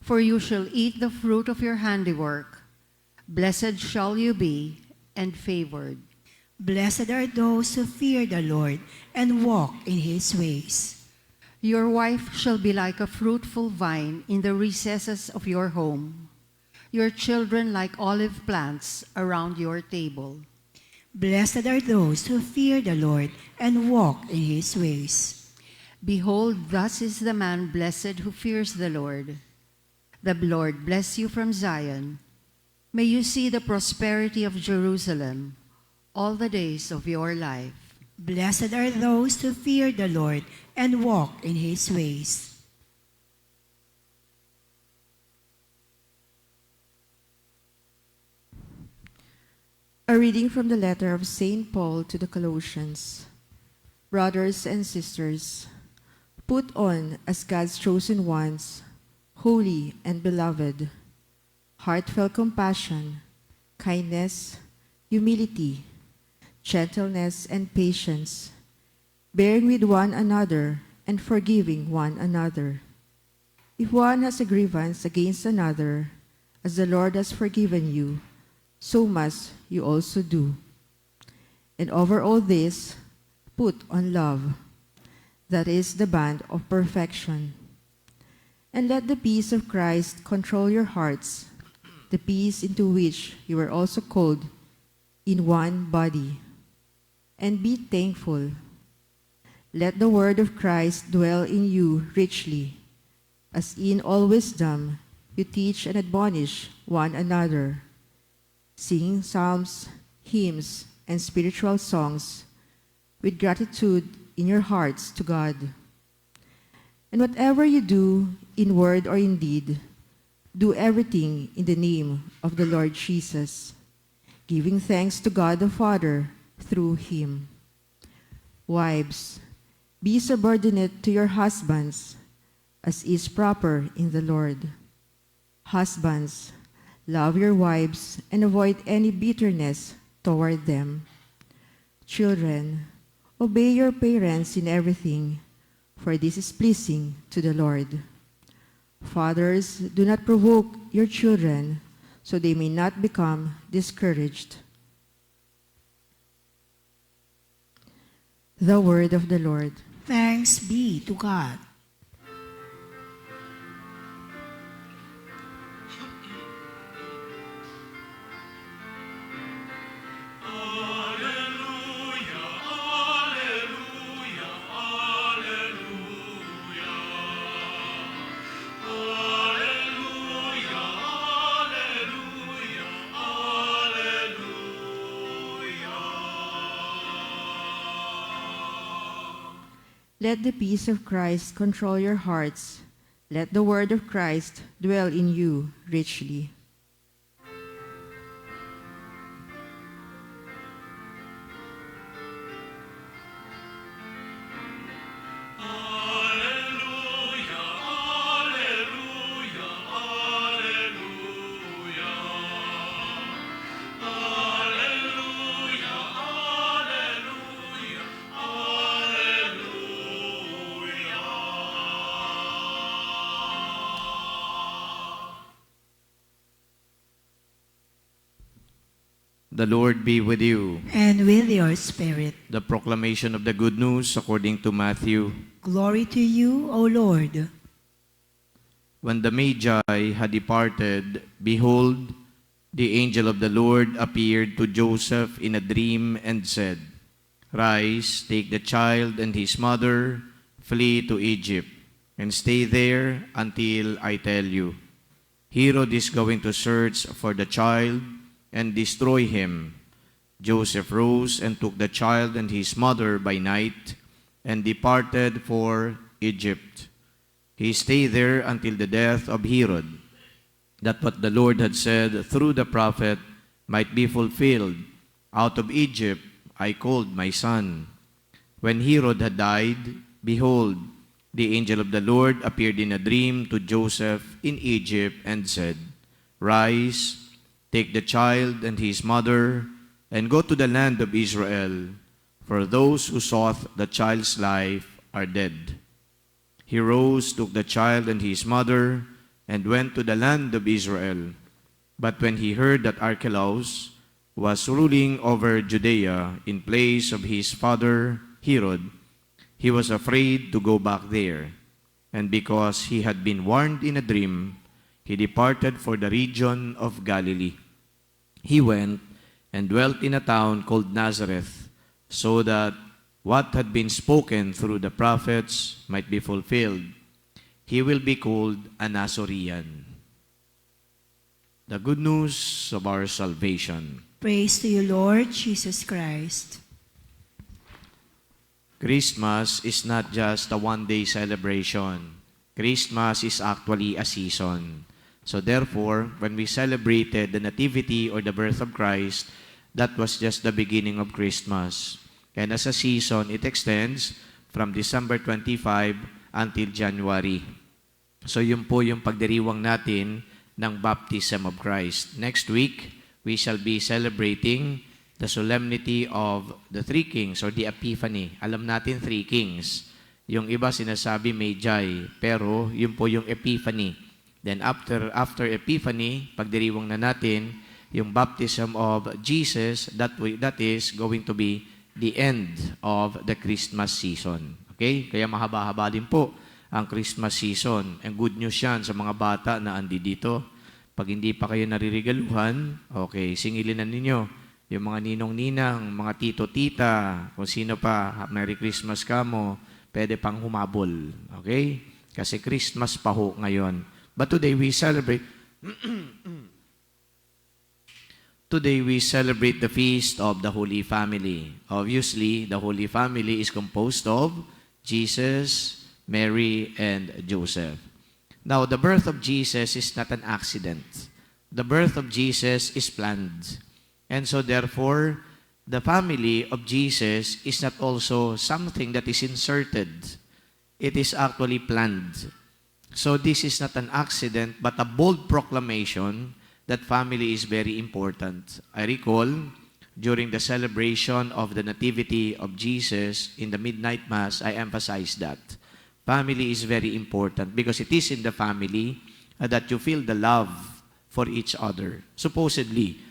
For you shall eat the fruit of your handiwork. Blessed shall you be and favored. Blessed are those who fear the Lord and walk in his ways. Your wife shall be like a fruitful vine in the recesses of your home, your children like olive plants around your table. Blessed are those who fear the Lord and walk in his ways. Behold, thus is the man blessed who fears the Lord. The Lord bless you from Zion. May you see the prosperity of Jerusalem all the days of your life. Blessed are those who fear the Lord and walk in his ways. A reading from the letter of St. Paul to the Colossians. Brothers and sisters, put on as God's chosen ones, holy and beloved, heartfelt compassion, kindness, humility, gentleness, and patience, bearing with one another and forgiving one another. If one has a grievance against another, as the Lord has forgiven you, so must you also do. And over all this, put on love, that is the band of perfection. And let the peace of Christ control your hearts, the peace into which you were also called in one body. And be thankful. Let the word of Christ dwell in you richly, as in all wisdom you teach and admonish one another, singing psalms, hymns, and spiritual songs with gratitude in your hearts to God. And whatever you do, in word or in deed, do everything in the name of the Lord Jesus, giving thanks to God the Father through him. Wives, be subordinate to your husbands, as is proper in the Lord. Husbands, love your wives and avoid any bitterness toward them. Children, obey your parents in everything, for this is pleasing to the Lord. Fathers, do not provoke your children, so they may not become discouraged. The word of the Lord. Thanks be to God. Let the peace of Christ control your hearts. Let the word of Christ dwell in you richly. The Lord be with you. And with your spirit. The proclamation of the good news according to Matthew. Glory to you, O Lord. When the Magi had departed, behold, the angel of the Lord appeared to Joseph in a dream and said, Rise, take the child and his mother, flee to Egypt, and stay there until I tell you. Herod is going to search for the child and destroy him. Joseph rose and took the child and his mother by night and departed for Egypt. He stayed there until the death of Herod, that what the Lord had said through the prophet might be fulfilled. Out of Egypt I called my son. When Herod had died, behold, the angel of the Lord appeared in a dream to Joseph in Egypt and said, Rise, take the child and his mother, and go to the land of Israel, for those who sought the child's life are dead. He rose, took the child and his mother, and went to the land of Israel. But when he heard that Archelaus was ruling over Judea in place of his father Herod, he was afraid to go back there. And because he had been warned in a dream, he departed for the region of Galilee. He went and dwelt in a town called Nazareth, so that what had been spoken through the prophets might be fulfilled. He will be called a Nazarene. The good news of our salvation. Praise to you, Lord Jesus Christ. Christmas is not just a one-day celebration. Christmas is actually a season. So therefore, when we celebrated the nativity or the birth of Christ, that was just the beginning of Christmas. And as a season, it extends from December 25 until January. So yun po yung pagdiriwang natin ng baptism of Christ. Next week, we shall be celebrating the solemnity of the Three Kings or the Epiphany. Alam natin Three Kings. Yung iba sinasabi Magi, pero yun po yung Epiphany. Then after Epiphany, pagdiriwang na natin yung baptism of Jesus, that is going to be the end of the Christmas season. Okay? Kaya mahaba-haba din po ang Christmas season. And good news yan sa mga bata na andi dito. Pag hindi pa kayo naririgaluhan, okay, singilin na ninyo yung mga ninong-ninang, mga tito-tita, kung sino pa, Merry Christmas ka mo, pwede pang humabol. Okay? Kasi Christmas pa ho ngayon. But today we celebrate the feast of the Holy Family. Obviously, the Holy Family is composed of Jesus, Mary, and Joseph. Now, the birth of Jesus is not an accident. The birth of Jesus is planned. And so therefore, the family of Jesus is not also something that is inserted. It is actually planned. So this is not an accident, but a bold proclamation that family is very important. I recall, during the celebration of the Nativity of Jesus in the Midnight Mass, I emphasized that. Family is very important because it is in the family that you feel the love for each other. Supposedly,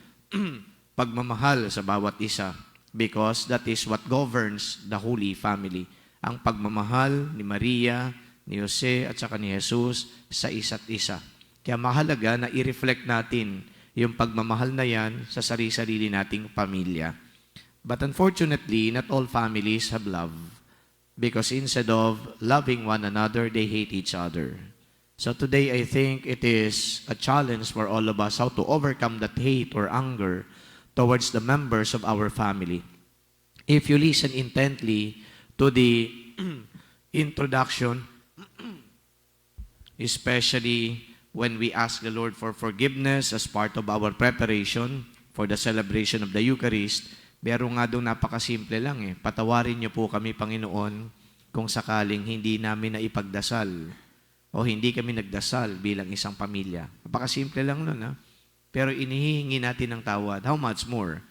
pagmamahal sa bawat isa. because that is what governs the Holy Family. Ang pagmamahal ni Maria, ni Jose at saka ni Jesus sa isa't isa. Kaya mahalaga na i-reflect natin yung pagmamahal na yan sa sarili-sarili nating pamilya. But unfortunately, not all families have love. Because instead of loving one another, they hate each other. So today, I think it is a challenge for all of us how to overcome that hate or anger towards the members of our family. If you listen intently to the introduction, especially when we ask the Lord for forgiveness as part of our preparation for the celebration of the Eucharist, meron nga doon napakasimple lang eh. Patawarin niyo po kami, Panginoon, kung sakaling hindi namin na ipagdasal o hindi kami nagdasal bilang isang pamilya. Napakasimple lang nun, ha? Pero inihihingi natin ng tawad. How much more?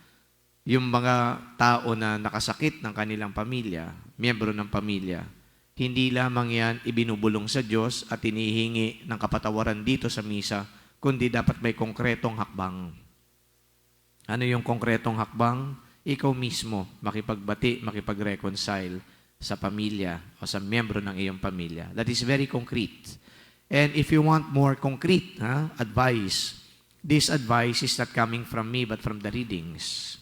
Yung mga tao na nakasakit ng kanilang pamilya, miyembro ng pamilya, hindi lamang yan ibinubulong sa Diyos at inihingi ng kapatawaran dito sa misa, kundi dapat may konkretong hakbang. Ano yung konkretong hakbang? Ikaw mismo makipagbati, makipag-reconcile sa pamilya o sa miyembro ng iyong pamilya. That is very concrete. And if you want more concrete advice, this advice is not coming from me but from the readings.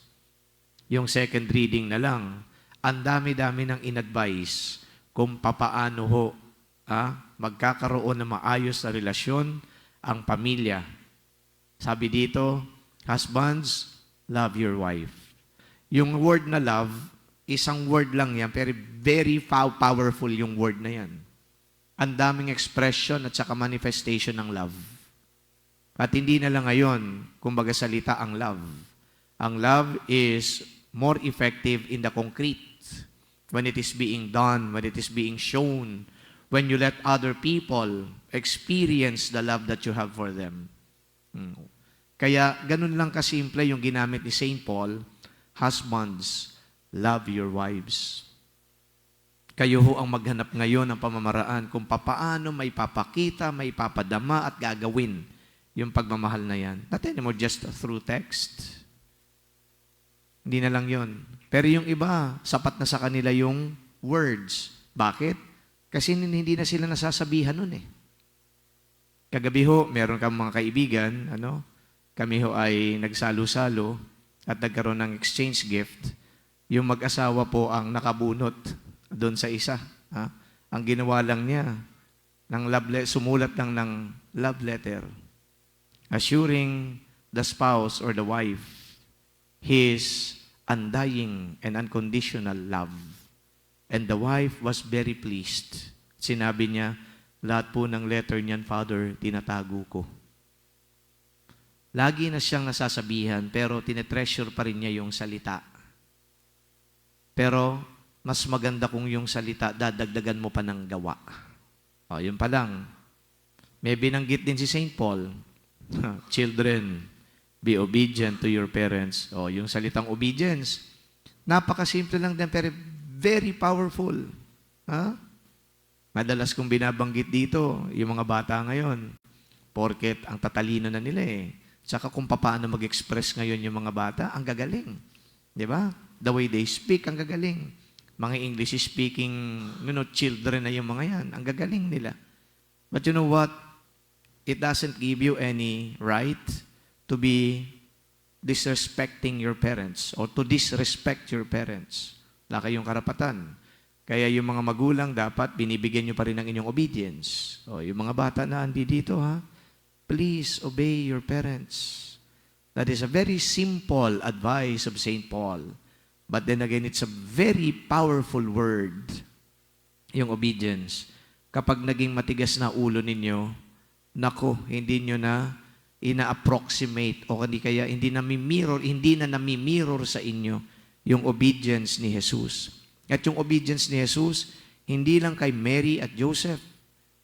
Yung second reading na lang, ang dami-dami ng in-advise kung papaano ho magkakaroon ng maayos na relasyon ang pamilya. Sabi dito, husbands, love your wife. Yung word na love, isang word lang yan, pero very powerful yung word na yan. Ang daming expression at saka manifestation ng love. At hindi na lang ngayon, kumbaga salita ang love. Ang love is more effective in the concrete. When it is being done, when it is being shown, when you let other people experience the love that you have for them. Kaya ganun lang kasimple yung ginamit ni St. Paul, husbands, love your wives. Kayo ho ang maghanap ngayon ng pamamaraan kung papaano may papakita, may papadama at gagawin yung pagmamahal na yan. Not anymore just through text. Hindi na lang yon. Pero yung iba, sapat na sa kanila yung words. Bakit? Kasi hindi na sila nasasabihan nun eh. Kagabi ho, meron kang mga kaibigan, kami ho ay nagsalo-salo at nagkaroon ng exchange gift. Yung mag-asawa po ang nakabunot doon sa isa. Ang ginawa lang niya, sumulat lang ng love letter, assuring the spouse or the wife his undying and unconditional love. And the wife was very pleased. Sinabi niya, lahat po ng letter niyan, Father, tinatago ko. Lagi na siyang nasasabihan, pero tinetreasure pa rin niya yung salita. Pero, mas maganda kung yung salita, dadagdagan mo pa ng gawa. Yun pa lang. May binanggit din si St. Paul, children, be obedient to your parents. Yung salitang obedience, napakasimple lang din, pero very powerful. Madalas kong binabanggit dito, yung mga bata ngayon, porket ang tatalino na nila eh. Saka kung paano mag-express ngayon yung mga bata, ang gagaling. Di ba? The way they speak, ang gagaling. Mga English-speaking, children na yung mga yan. Ang gagaling nila. But you know what? It doesn't give you any right to be disrespecting your parents or to disrespect your parents. Wala kayong karapatan. Kaya yung mga magulang, dapat binibigyan nyo pa rin ng inyong obedience. Yung mga bata na andi dito, please obey your parents. That is a very simple advice of St. Paul. But then again, it's a very powerful word, yung obedience. Kapag naging matigas na ulo ninyo, nako, hindi nyo na ina-approximate o hindi na nami-mirror sa inyo yung obedience ni Jesus. At yung obedience ni Jesus, hindi lang kay Mary at Joseph.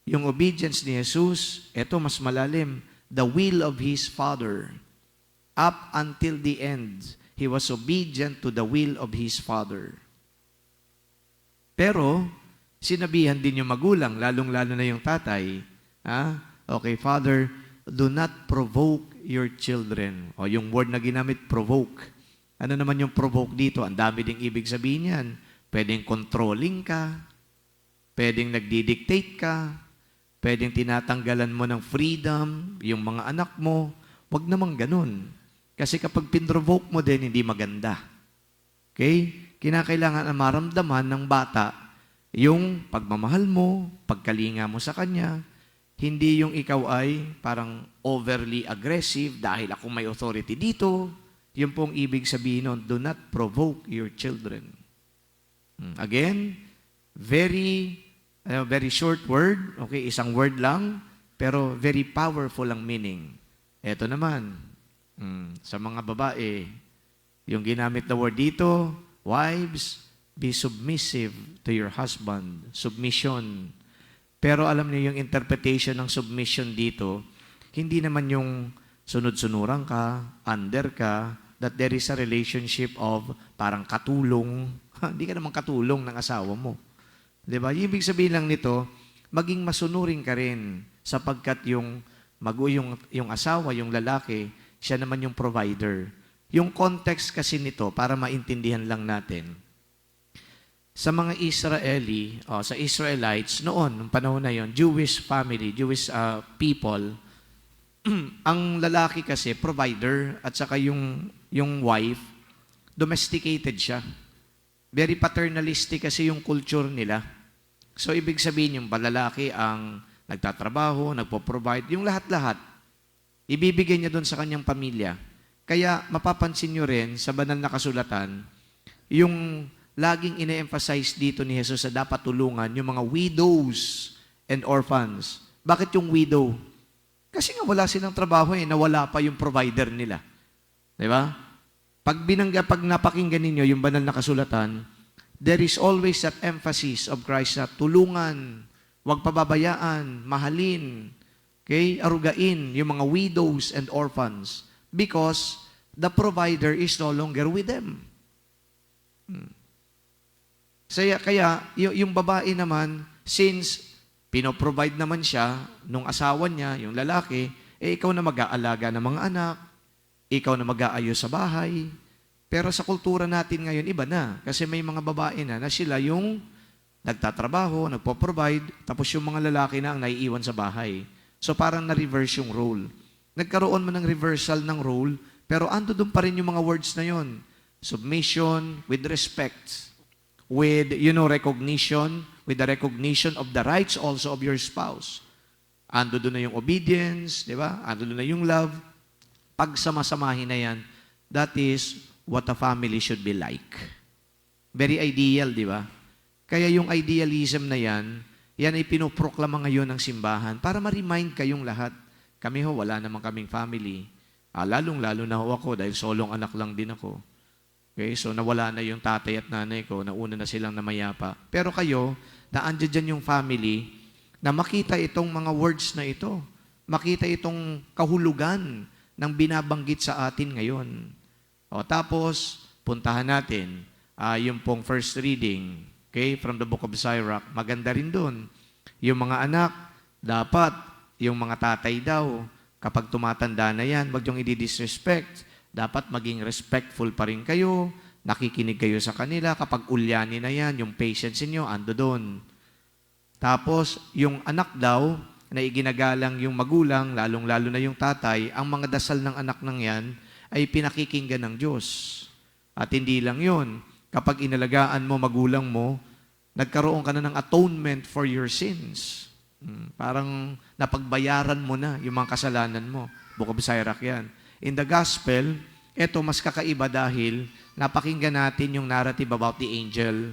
Yung obedience ni Jesus, eto mas malalim, the will of His Father. Up until the end, He was obedient to the will of His Father. Pero, sinabihan din yung magulang, lalong-lalo na yung tatay, okay, Father, do not provoke your children. Yung word na ginamit, provoke. Ano naman yung provoke dito? Ang dami ding ibig sabihin yan. Pwedeng controlling ka, pwedeng nagdi-dictate ka, pwedeng tinatanggalan mo ng freedom, yung mga anak mo. Huwag naman ganun. Kasi kapag pinrovoke mo din, hindi maganda. Okay? Kinakailangan na maramdaman ng bata yung pagmamahal mo, pagkalinga mo sa kanya, hindi yung ikaw ay parang overly aggressive dahil ako may authority dito. Yung pong ibig sabihin nun, do not provoke your children. Again, very short word, okay, isang word lang, pero very powerful ang meaning. Ito naman, sa mga babae, yung ginamit na word dito, wives, be submissive to your husband. Submission. Pero alam niyo yung interpretation ng submission dito, hindi naman yung sunod-sunuran ka, under ka, that there is a relationship of parang katulong. Hindi ka naman katulong ng asawa mo. Diba? Ibig sabihin lang nito, maging masunurin ka rin sapagkat yung asawa, yung lalaki, siya naman yung provider. Yung context kasi nito, para maintindihan lang natin, sa mga sa Israelites, noon, nung panahon na yon, Jewish family, Jewish people, ang lalaki kasi, provider, at saka yung wife, domesticated siya. Very paternalistic kasi yung culture nila. So, ibig sabihin yung lalaki ang nagtatrabaho, nagpo-provide, yung lahat-lahat, ibibigay niya doon sa kanyang pamilya. Kaya, mapapansin nyo rin sa banal na kasulatan, yung laging ine-emphasize dito ni Jesus na dapat tulungan yung mga widows and orphans. Bakit yung widow? Kasi nga wala silang trabaho nawala pa yung provider nila. Di ba? Pag napakinggan ninyo yung banal na kasulatan, there is always that emphasis of Christ na tulungan, huwag pababayaan, mahalin, okay? Arugain yung mga widows and orphans because the provider is no longer with them. Kaya yung babae naman, since pinoprovide naman siya nung asawa niya, yung lalaki, ikaw na mag-aalaga ng mga anak, ikaw na mag-aayos sa bahay. Pero sa kultura natin ngayon, iba na. Kasi may mga babae na sila yung nagtatrabaho, nagpo-provide, tapos yung mga lalaki na ang naiiwan sa bahay. So parang na-reverse yung role. Nagkaroon man ng reversal ng role, pero ando doon pa rin yung mga words na yon. Submission with respect, with recognition, with the recognition of the rights also of your spouse. Ando doon na yung obedience, di ba? Ando doon na yung love. Pag samasamahin na yan, that is what a family should be like. Very ideal, di ba? Kaya yung idealism na yan ay pinoproklama ngayon ng simbahan para ma-remind kayong lahat. Kami wala naman kaming family. Lalong-lalo na ako dahil solong anak lang din ako. Okay, so nawala na yung tatay at nanay ko, nauna na silang namayapa. Pero kayo, naandyan dyan yung family na makita itong mga words na ito. Makita itong kahulugan ng binabanggit sa atin ngayon. Tapos, puntahan natin yung pong first reading, okay, from the book of Sirach. Maganda rin doon. Yung mga anak, dapat, yung mga tatay daw, kapag tumatanda na yan, wag yung i-disrespect. Dapat maging respectful pa rin kayo, nakikinig kayo sa kanila. Kapag ulyani na yan, yung patience niyo ando doon. Tapos, yung anak daw, na iginagalang yung magulang, lalong-lalo na yung tatay, ang mga dasal ng anak ng yan, ay pinakikinggan ng Diyos. At hindi lang yun. Kapag inalagaan mo, magulang mo, nagkaroon ka na ng atonement for your sins. Parang napagbayaran mo na yung mga kasalanan mo. Book of Sirach yan. In the gospel, ito mas kakaiba dahil napakinggan natin yung narrative about the angel.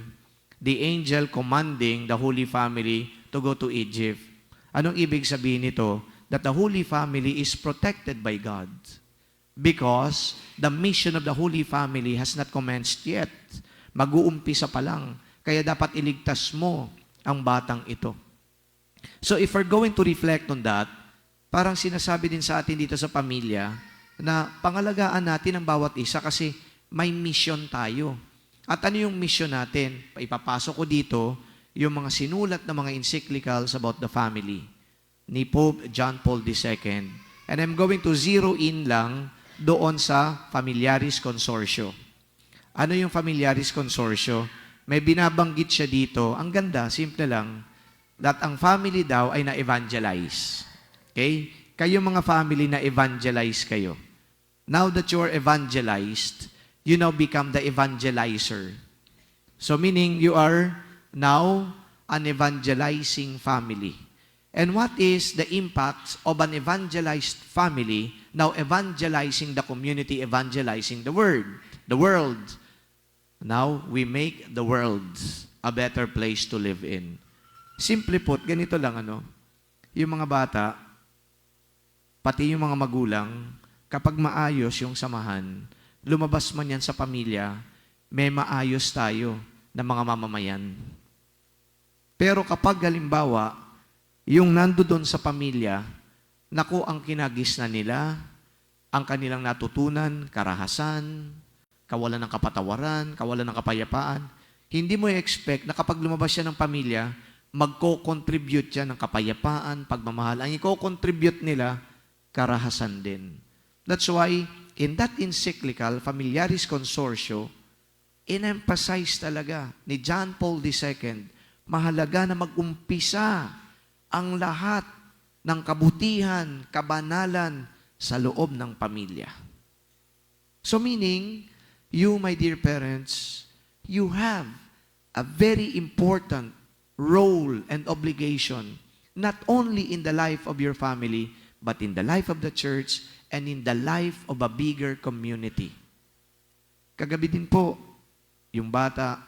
The angel commanding the Holy Family to go to Egypt. Anong ibig sabihin nito? That the Holy Family is protected by God. Because the mission of the Holy Family has not commenced yet. Mag-uumpisa pa lang. Kaya dapat iligtas mo ang batang ito. So if we're going to reflect on that, parang sinasabi din sa atin dito sa pamilya, na pangalagaan natin ang bawat isa kasi may mission tayo. At ano yung mission natin? Ipapasok ko dito yung mga sinulat na mga encyclicals about the family ni Pope John Paul II. And I'm going to zero in lang doon sa Familiaris Consortio. Ano yung familiaris consortio? May binabanggit siya dito. Ang ganda, simple lang, that ang family daw ay na-evangelize. Okay? Kayo mga family na evangelize kayo. Now that you are evangelized, you now become the evangelizer. So meaning you are now an evangelizing family. And what is the impact of an evangelized family now evangelizing the community, evangelizing the world? Now we make the world a better place to live in. Simply put, ganito lang yung mga bata, pati yung mga magulang, kapag maayos yung samahan, lumabas man yan sa pamilya, may maayos tayo na mga mamamayan. Pero kapag halimbawa, yung nandoon sa pamilya, naku ang kinagisna nila, ang kanilang natutunan, karahasan, kawalan ng kapatawaran, kawalan ng kapayapaan, hindi mo i-expect na kapag lumabas siya ng pamilya, magko-contribute siya ng kapayapaan, pagmamahal. Ang i-contribute nila, karahasan din. That's why, in that encyclical, Familiaris Consortio, in-emphasize talaga ni John Paul II, mahalaga na mag-umpisa ang lahat ng kabutihan, kabanalan sa loob ng pamilya. So meaning, you, my dear parents, you have a very important role and obligation, not only in the life of your family, but in the life of the church and in the life of a bigger community. Kagabi din po, yung bata,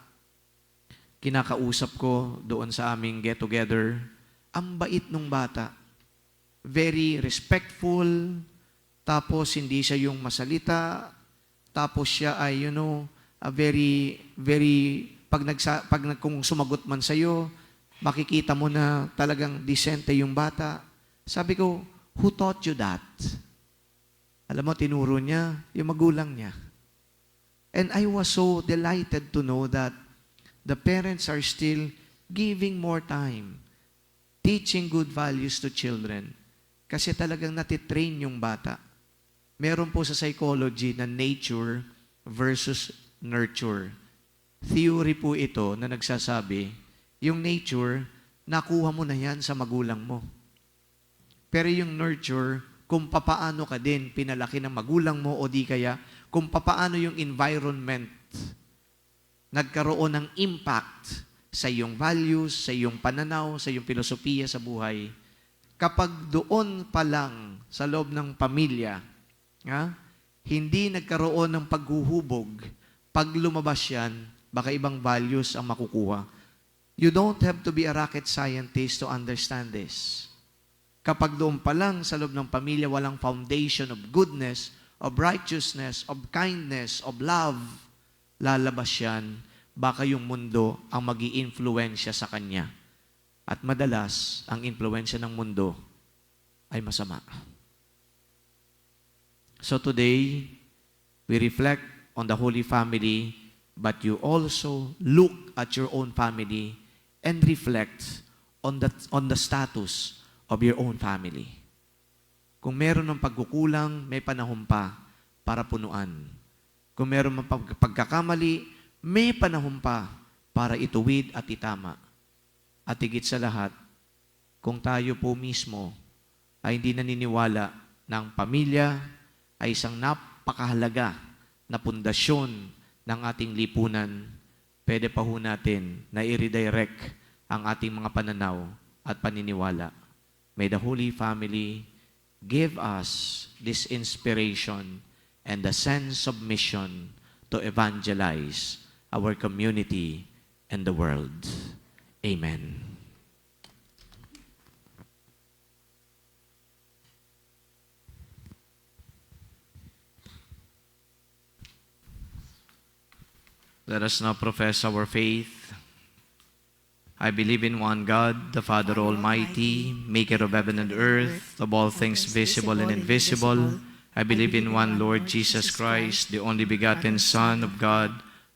kinakausap ko doon sa aming get-together, ang bait nung bata. Very respectful, tapos hindi siya yung masalita, tapos siya ay, a very, kung sumagot man sa'yo, makikita mo na talagang disente yung bata. Sabi ko, who taught you that? Alam mo, tinuro niya, yung magulang niya. And I was so delighted to know that the parents are still giving more time, teaching good values to children. Kasi talagang natitrain yung bata. Meron po sa psychology na nature versus nurture. Theory po ito na nagsasabi, yung nature, nakuha mo na yan sa magulang mo. Pero yung nurture, kung papaano ka din pinalaki ng magulang mo o di kaya, kung papaano yung environment nagkaroon ng impact sa iyong values, sa iyong pananaw, sa iyong filosofiya sa buhay, kapag doon pa lang sa loob ng pamilya, hindi nagkaroon ng paghuhubog, pag lumabas yan, baka ibang values ang makukuha. You don't have to be a rocket scientist to understand this. Kapag doon pa lang sa loob ng pamilya, walang foundation of goodness, of righteousness, of kindness, of love, lalabas yan, baka yung mundo ang magi-influensya sa kanya. At madalas, ang influensya ng mundo ay masama. So today, we reflect on the Holy Family, but you also look at your own family and reflect on the status of your own family. Kung meron ng pagkukulang, may panahon pa para punuan. Kung meron ng pagkakamali, may panahon pa para ituwid at itama. At higit sa lahat, kung tayo po mismo ay hindi naniniwala na ang pamilya ay isang napakahalaga na pundasyon ng ating lipunan, pwede pa ho natin na i-redirect ang ating mga pananaw at paniniwala. May the Holy Family give us this inspiration and the sense of mission to evangelize our community and the world. Amen. Let us now profess our faith. I believe in one God, the Father Almighty, maker of heaven and earth, of all things visible and invisible. I believe in one Lord Jesus Christ, the only begotten Son of God,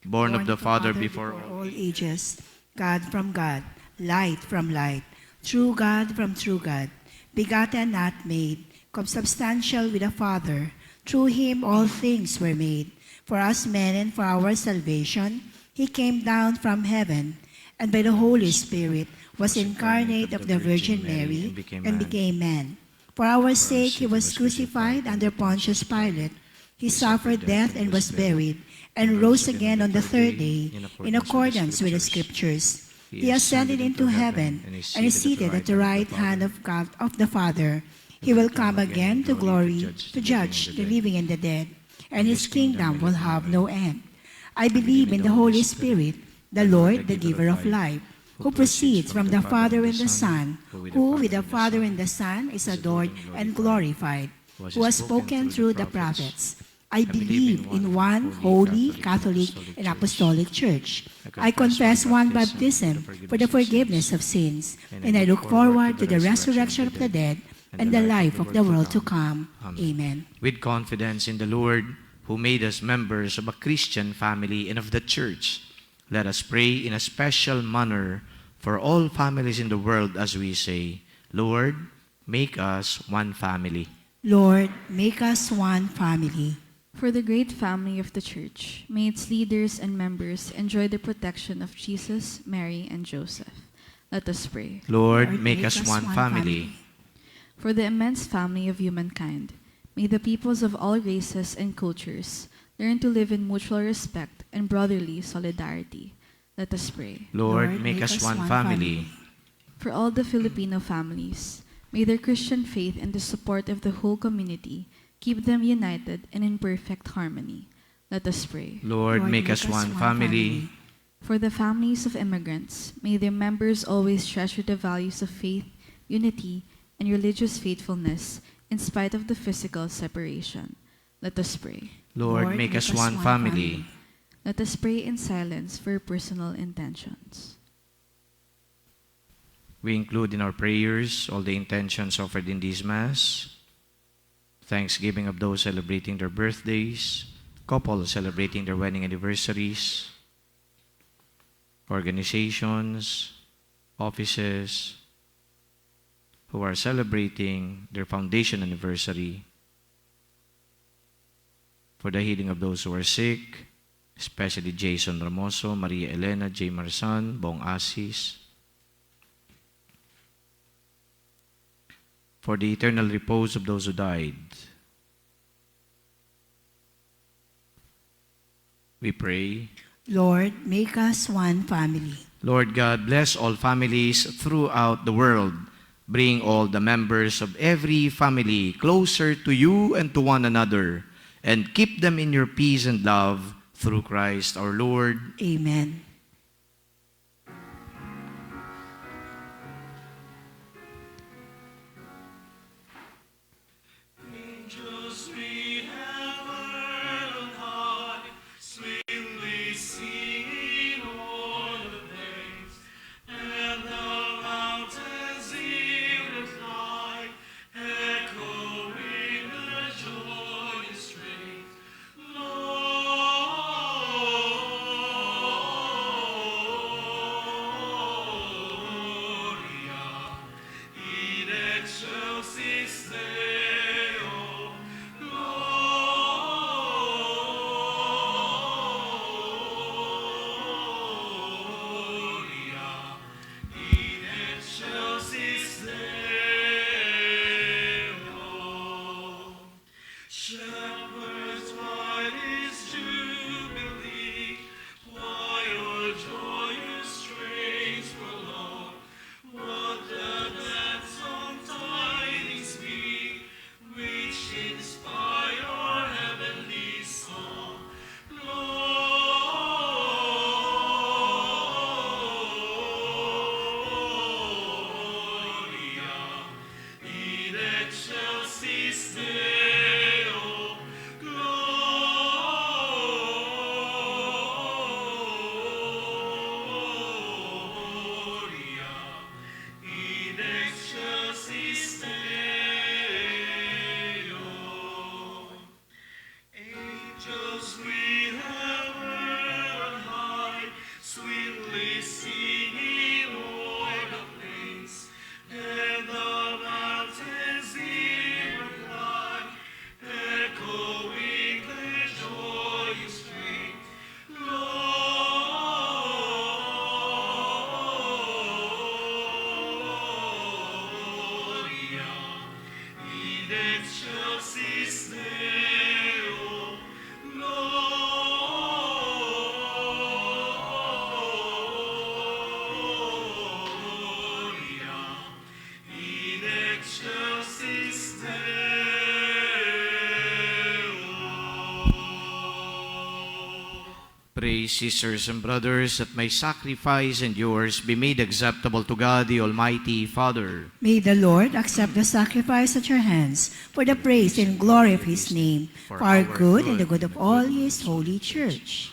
born of the Father before all ages, God from God, light from light, true God from true God, begotten not made, consubstantial with the Father. Through him all things were made. For us men and for our salvation, he came down from heaven, and by the Holy Spirit was incarnate of the Virgin Mary and became man. For our sake he was crucified under Pontius Pilate. He suffered death and was buried, and rose again on the third day in accordance with the Scriptures. He ascended into heaven and is seated at the right hand of God of the Father. He will come again to glory to judge the living and the dead, and his kingdom will have no end. I believe in the Holy Spirit, the Lord, the giver of life, who proceeds from the Father and the Son, who with the Father and the Son is adored and glorified, who has spoken through the prophets. I believe in one holy, Catholic, and Apostolic Church. I confess one baptism for the forgiveness of sins, and I look forward to the resurrection of the dead and the life of the world to come. Amen. With confidence in the Lord, who made us members of a Christian family and of the Church, let us pray in a special manner for all families in the world as we say, Lord, make us one family. Lord, make us one family. For the great family of the Church, may its leaders and members enjoy the protection of Jesus, Mary, and Joseph. Let us pray. Lord, make us one family. For the immense family of humankind, may the peoples of all races and cultures learn to live in mutual respect and brotherly solidarity. Let us pray. Lord, make us one family. For all the Filipino families, may their Christian faith and the support of the whole community keep them united and in perfect harmony. Let us pray. Lord, make us one family. For the families of immigrants, may their members always treasure the values of faith, unity, and religious faithfulness in spite of the physical separation. Let us pray. Lord, make us one family. Let us pray in silence for personal intentions. We include in our prayers all the intentions offered in this Mass, thanksgiving of those celebrating their birthdays, couples celebrating their wedding anniversaries, organizations, offices who are celebrating their foundation anniversary, for the healing of those who are sick, especially Jason Ramoso, Maria Elena, J. Marsan, Bong Asis, for the eternal repose of those who died. We pray. Lord, make us one family. Lord God, bless all families throughout the world. Bring all the members of every family closer to you and to one another, and keep them in your peace and love through Christ our Lord. Amen. Pray, sisters and brothers, that my sacrifice and yours be made acceptable to God, the Almighty Father. May the Lord accept the sacrifice at your hands for the praise and glory of his name, for our good and the good of all his holy church.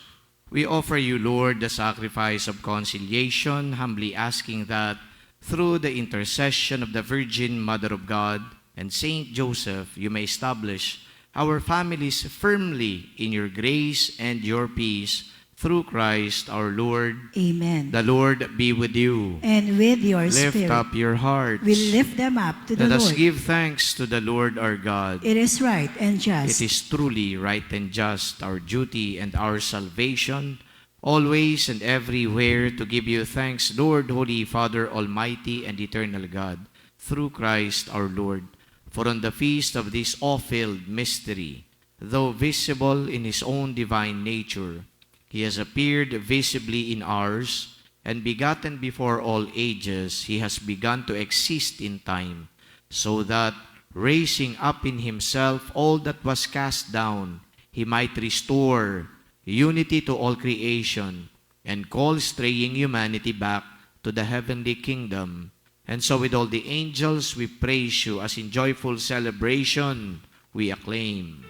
We offer you, Lord, the sacrifice of conciliation, humbly asking that through the intercession of the Virgin Mother of God and Saint Joseph, you may establish our families firmly in your grace and your peace, through Christ our Lord. Amen. The Lord be with you. And with your Lift spirit, up your hearts. we lift them up to the Let us Lord. give thanks to the Lord our God. It is right and just. It is truly right and just, our duty and our salvation, always and everywhere to give you thanks, Lord, Holy Father, Almighty and Eternal God, through Christ our Lord. For on the feast of this awe-filled mystery, though visible in his own divine nature, he has appeared visibly in ours, and begotten before all ages, he has begun to exist in time, so that, raising up in himself all that was cast down, he might restore unity to all creation, and call straying humanity back to the heavenly kingdom. And so with all the angels we praise you, as in joyful celebration we acclaim.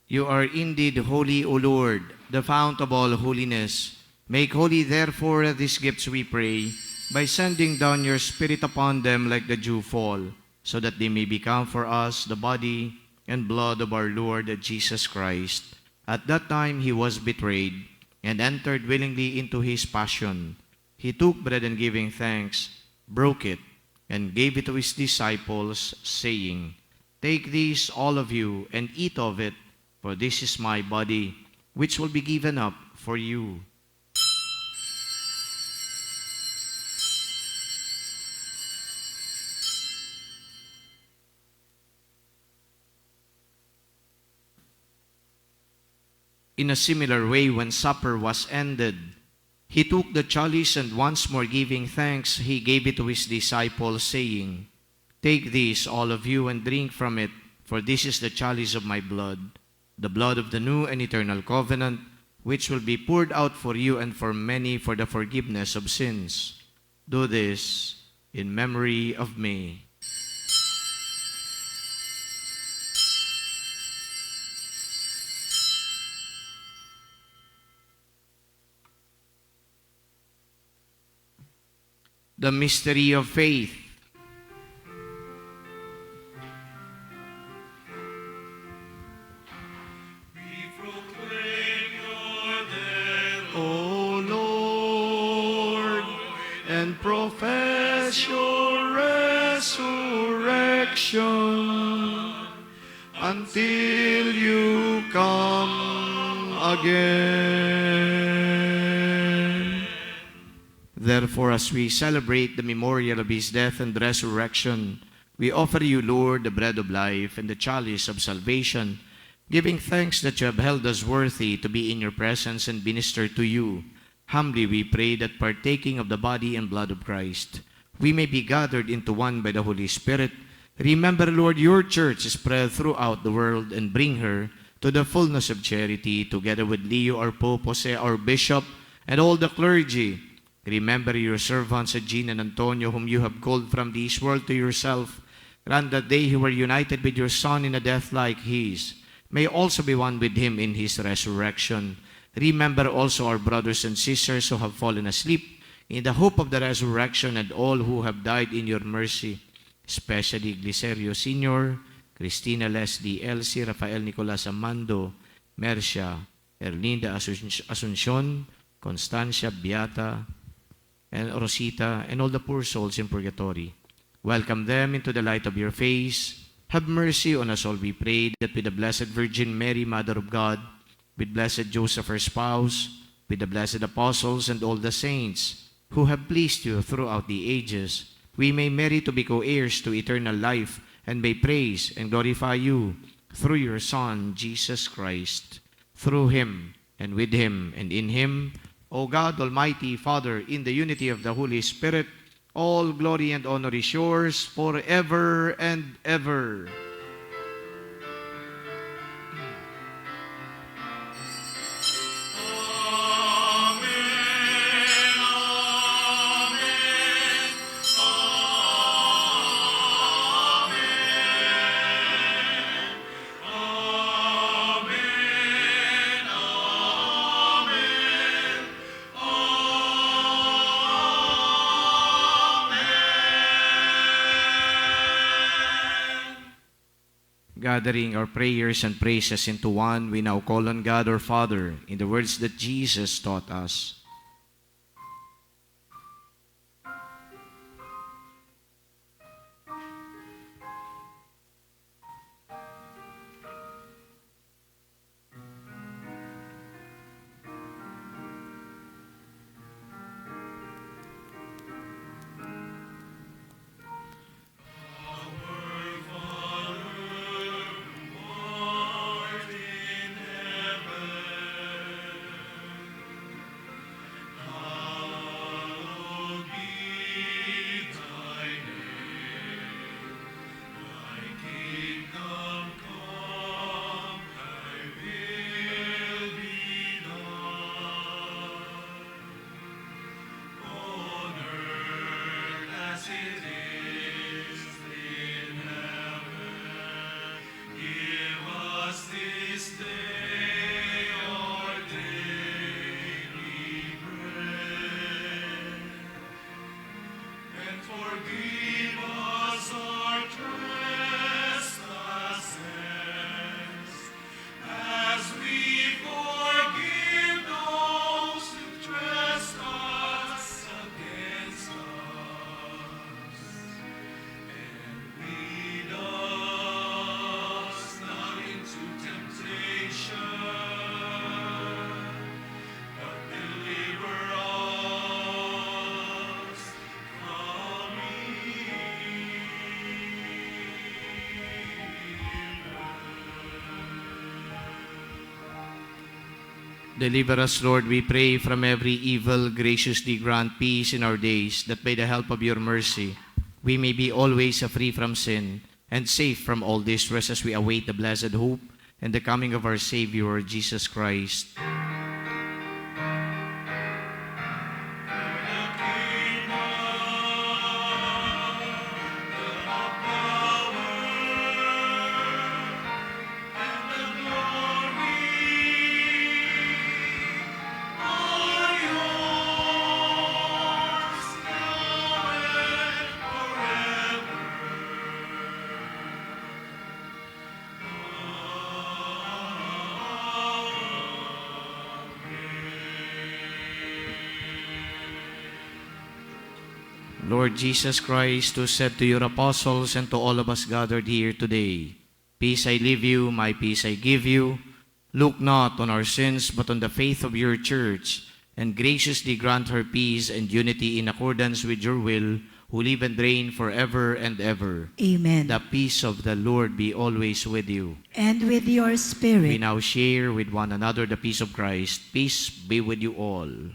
You are indeed holy, O Lord, the fount of all holiness. Make holy, therefore, these gifts, we pray, by sending down your Spirit upon them like the dew fall, so that they may become for us the body and blood of our Lord Jesus Christ. At that time he was betrayed, and entered willingly into his passion. He took bread, and giving thanks, broke it, and gave it to his disciples, saying, Take this, all of you, and eat of it, for this is my body, which will be given up for you. In a similar way, when supper was ended, he took the chalice, and once more giving thanks, he gave it to his disciples, saying, Take this, all of you, and drink from it, for this is the chalice of my blood, the blood of the new and eternal covenant, which will be poured out for you and for many for the forgiveness of sins. Do this in memory of me. The mystery of faith. O Lord, and profess your resurrection until you come again. Therefore, as we celebrate the memorial of his death and resurrection, we offer you, Lord, the bread of life and the chalice of salvation, giving thanks that you have held us worthy to be in your presence and minister to you. Humbly we pray that, partaking of the body and blood of Christ, we may be gathered into one by the Holy Spirit. Remember, Lord, your church spread throughout the world, and bring her to the fullness of charity, together with Leo, our Pope, Jose, our Bishop, and all the clergy. Remember your servants, Jean and Antonio, whom you have called from this world to yourself. Grant that they who were united with your Son in a death like his may also be one with him in his resurrection. Remember also our brothers and sisters who have fallen asleep in the hope of the resurrection, and all who have died in your mercy, especially Glicerio Sr., Cristina Leslie, Elsie, Rafael Nicolas Amando, Mercia, Erlinda Asuncion, Constancia, Beata, and Rosita, and all the poor souls in purgatory. Welcome them into the light of your face. Have mercy on us all, we pray, that with the Blessed Virgin Mary, Mother of God, with Blessed Joseph, her spouse, with the blessed apostles and all the saints who have pleased you throughout the ages, we may merit to be co-heirs to eternal life and may praise and glorify you through your Son, Jesus Christ. Through him and with him and in him, O God, Almighty Father, in the unity of the Holy Spirit, all glory and honor is yours forever and ever. Gathering our prayers and praises into one, we now call on God our Father in the words that Jesus taught us. Deliver us, Lord, we pray, from every evil. Graciously grant peace in our days, that by the help of your mercy, we may be always free from sin and safe from all distress as we await the blessed hope and the coming of our Savior, Jesus Christ. Lord Jesus Christ, who said to your apostles and to all of us gathered here today, "Peace I leave you, my peace I give you. Look not on our sins, but on the faith of your church, and graciously grant her peace and unity in accordance with your will, who live and reign forever and ever." Amen. The peace of the Lord be always with you. And with your We spirit. now share with one another the peace of Christ. Peace be with you all.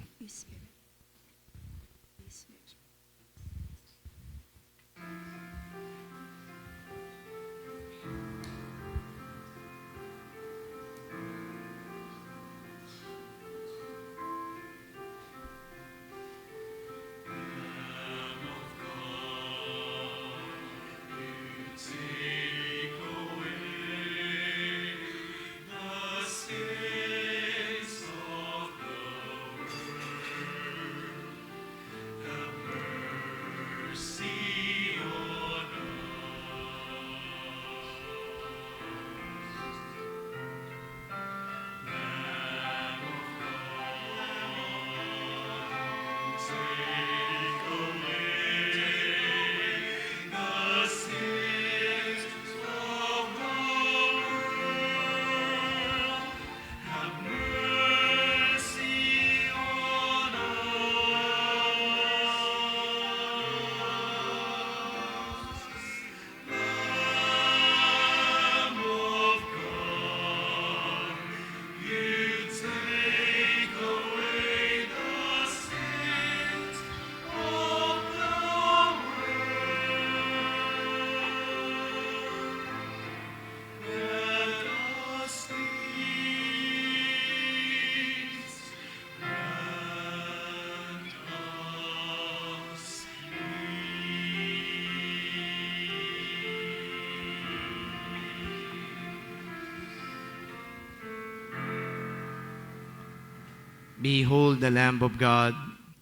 Behold the Lamb of God,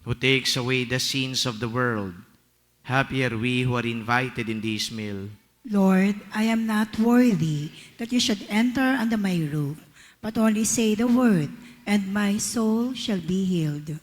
who takes away the sins of the world. Happy are we who are invited in this meal. Lord, I am not worthy that you should enter under my roof, but only say the word, and my soul shall be healed.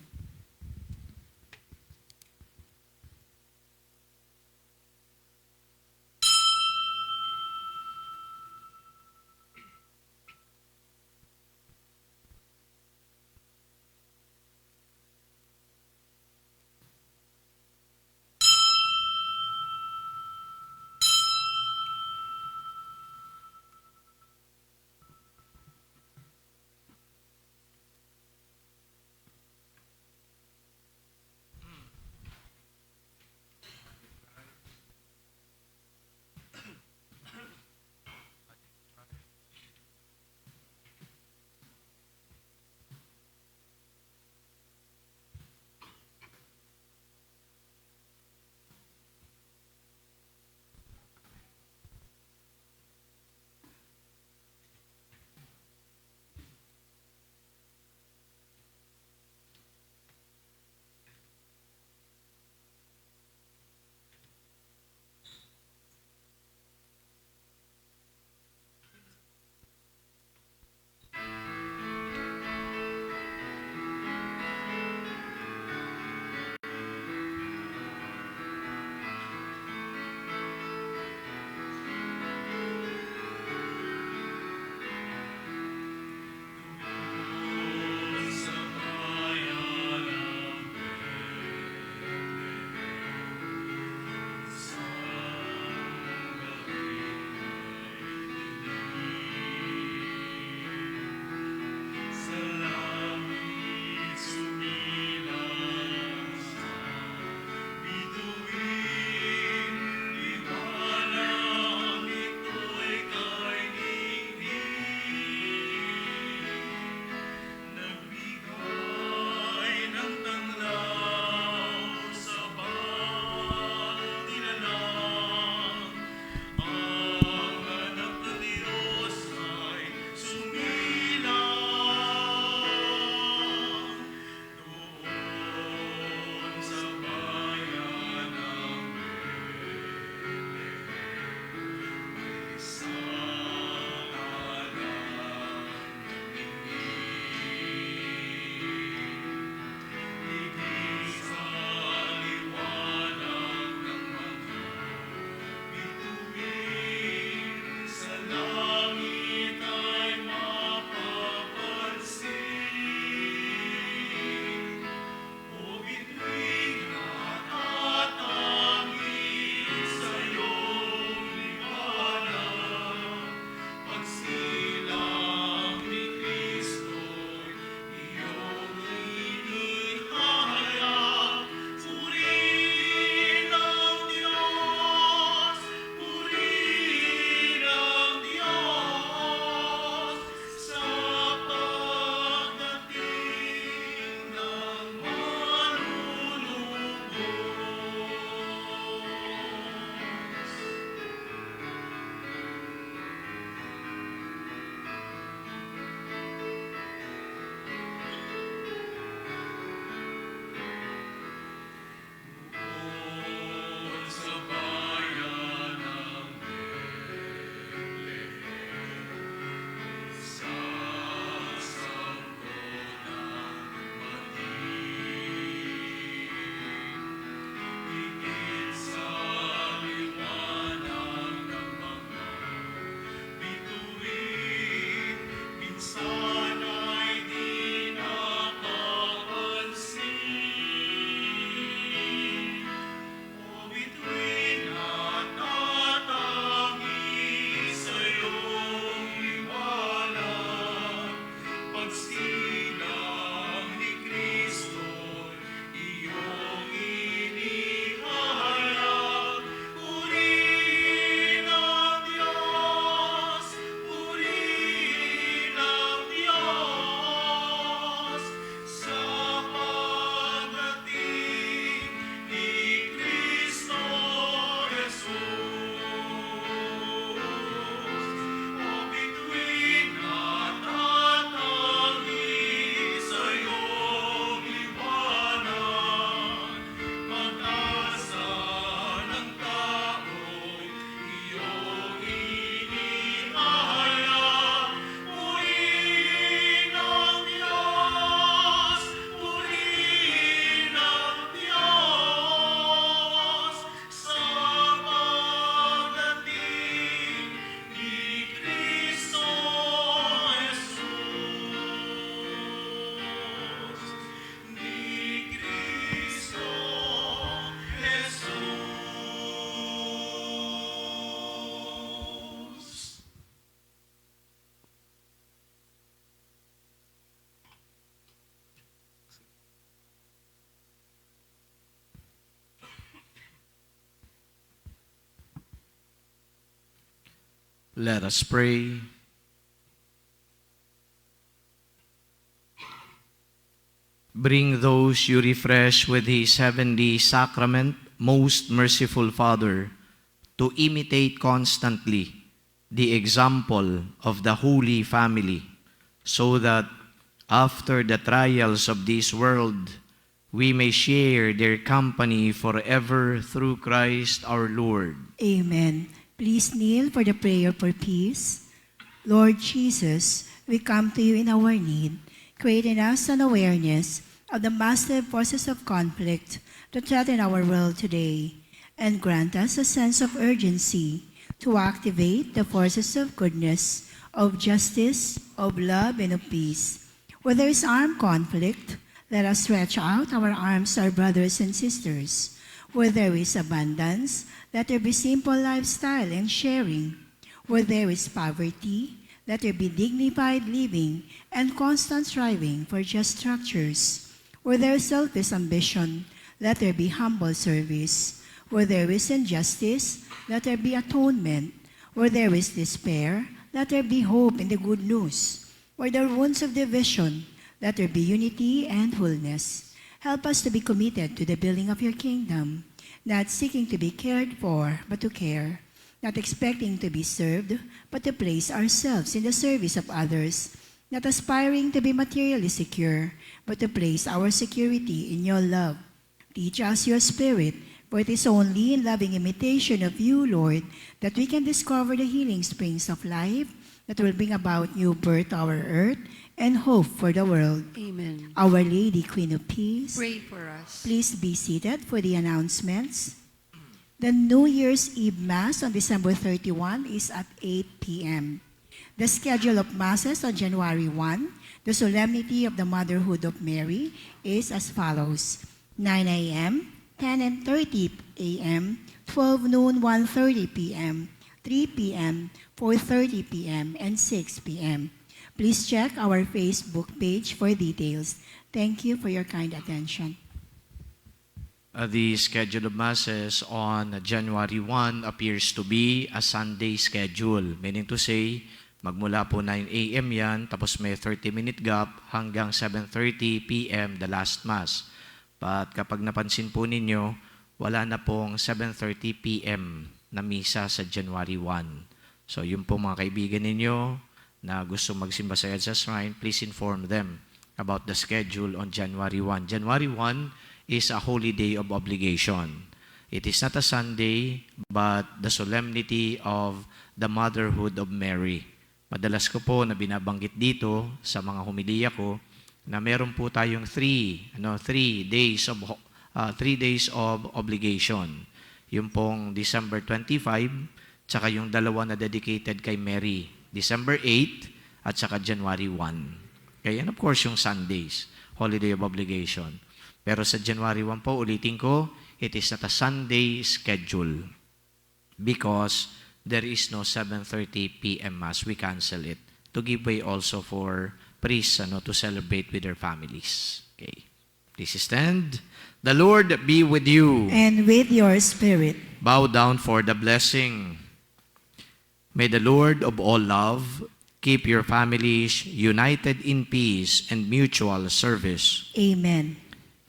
Let us pray. Bring those you refresh with His heavenly sacrament, most merciful Father, to imitate constantly the example of the Holy Family, so that after the trials of this world, we may share their company forever through Christ our Lord. Amen. Please kneel for the prayer for peace. Lord Jesus, we come to you in our need. Create in us an awareness of the massive forces of conflict that threaten our world today, and grant us a sense of urgency to activate the forces of goodness, of justice, of love, and of peace. Where there is armed conflict, let us stretch out our arms to our brothers and sisters. Where there is abundance, let there be simple lifestyle and sharing. Where there is poverty, let there be dignified living and constant striving for just structures. Where there is selfish ambition, let there be humble service. Where there is injustice, let there be atonement. Where there is despair, let there be hope in the good news. Where there are wounds of division, let there be unity and wholeness. Help us to be committed to the building of your kingdom, not seeking to be cared for, but to care, not expecting to be served, but to place ourselves in the service of others, not aspiring to be materially secure, but to place our security in your love. Teach us your Spirit, for it is only in loving imitation of you, Lord, that we can discover the healing springs of life that will bring about new birth to our earth and hope for the world. Amen. Our Lady, Queen of Peace, Pray for us. please be seated for the announcements. The New Year's Eve Mass on December 31 is at 8 p.m. The schedule of Masses on January 1, the Solemnity of the Motherhood of Mary, is as follows: 9 a.m., 10 and 30 a.m., 12 noon, 1:30 p.m., 3 p.m., 4:30 p.m., and 6 p.m. Please check our Facebook page for details. Thank you for your kind attention. The schedule of Masses on January 1 appears to be a Sunday schedule, meaning to say, magmula po 9 a.m. yan, tapos may 30-minute gap hanggang 7:30 p.m. the last Mass. But kapag napansin po ninyo, wala na pong 7:30 p.m. na misa sa January 1. So yun po mga kaibigan ninyo na gusto magsimba sa EDSA Shrine, please inform them about the schedule on January 1. January 1 is a holy day of obligation. It is not a Sunday, but the solemnity of the motherhood of Mary. Madalas ko po na binabanggit dito sa mga homilya ko na meron po tayong 3 days of obligation. Yung pong December 25, tsaka yung dalawa na dedicated kay Mary, December 8 at tsaka January 1. Okay, and of course yung Sundays, holiday of obligation. Pero sa January 1 po, ulitin ko, it is not a Sunday schedule because there is no 7:30 p.m. Mass. We cancel it to give way also for priests to celebrate with their families. Okay. Please stand. The Lord be with you. And with your spirit. Bow down for the blessing. May the Lord of all love keep your families united in peace and mutual service. Amen.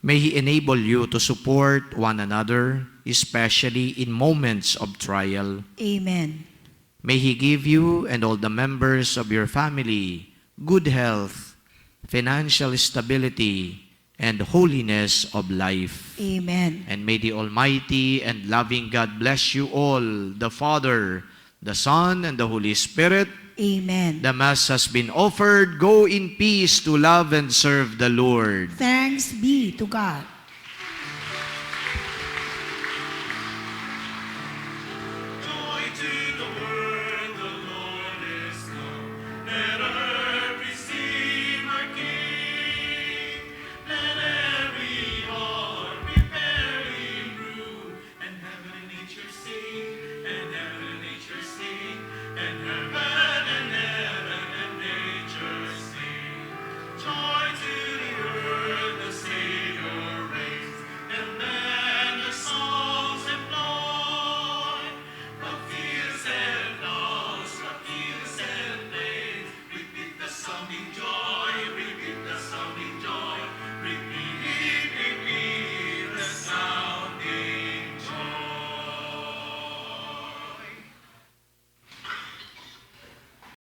May He enable you to support one another, especially in moments of trial. Amen. May He give you and all the members of your family good health, financial stability, and holiness of life. Amen. And may the Almighty and loving God bless you all, the Father, the Son, and the Holy Spirit. Amen. The Mass has been offered. Go in peace to love and serve the Lord. Thanks be to God.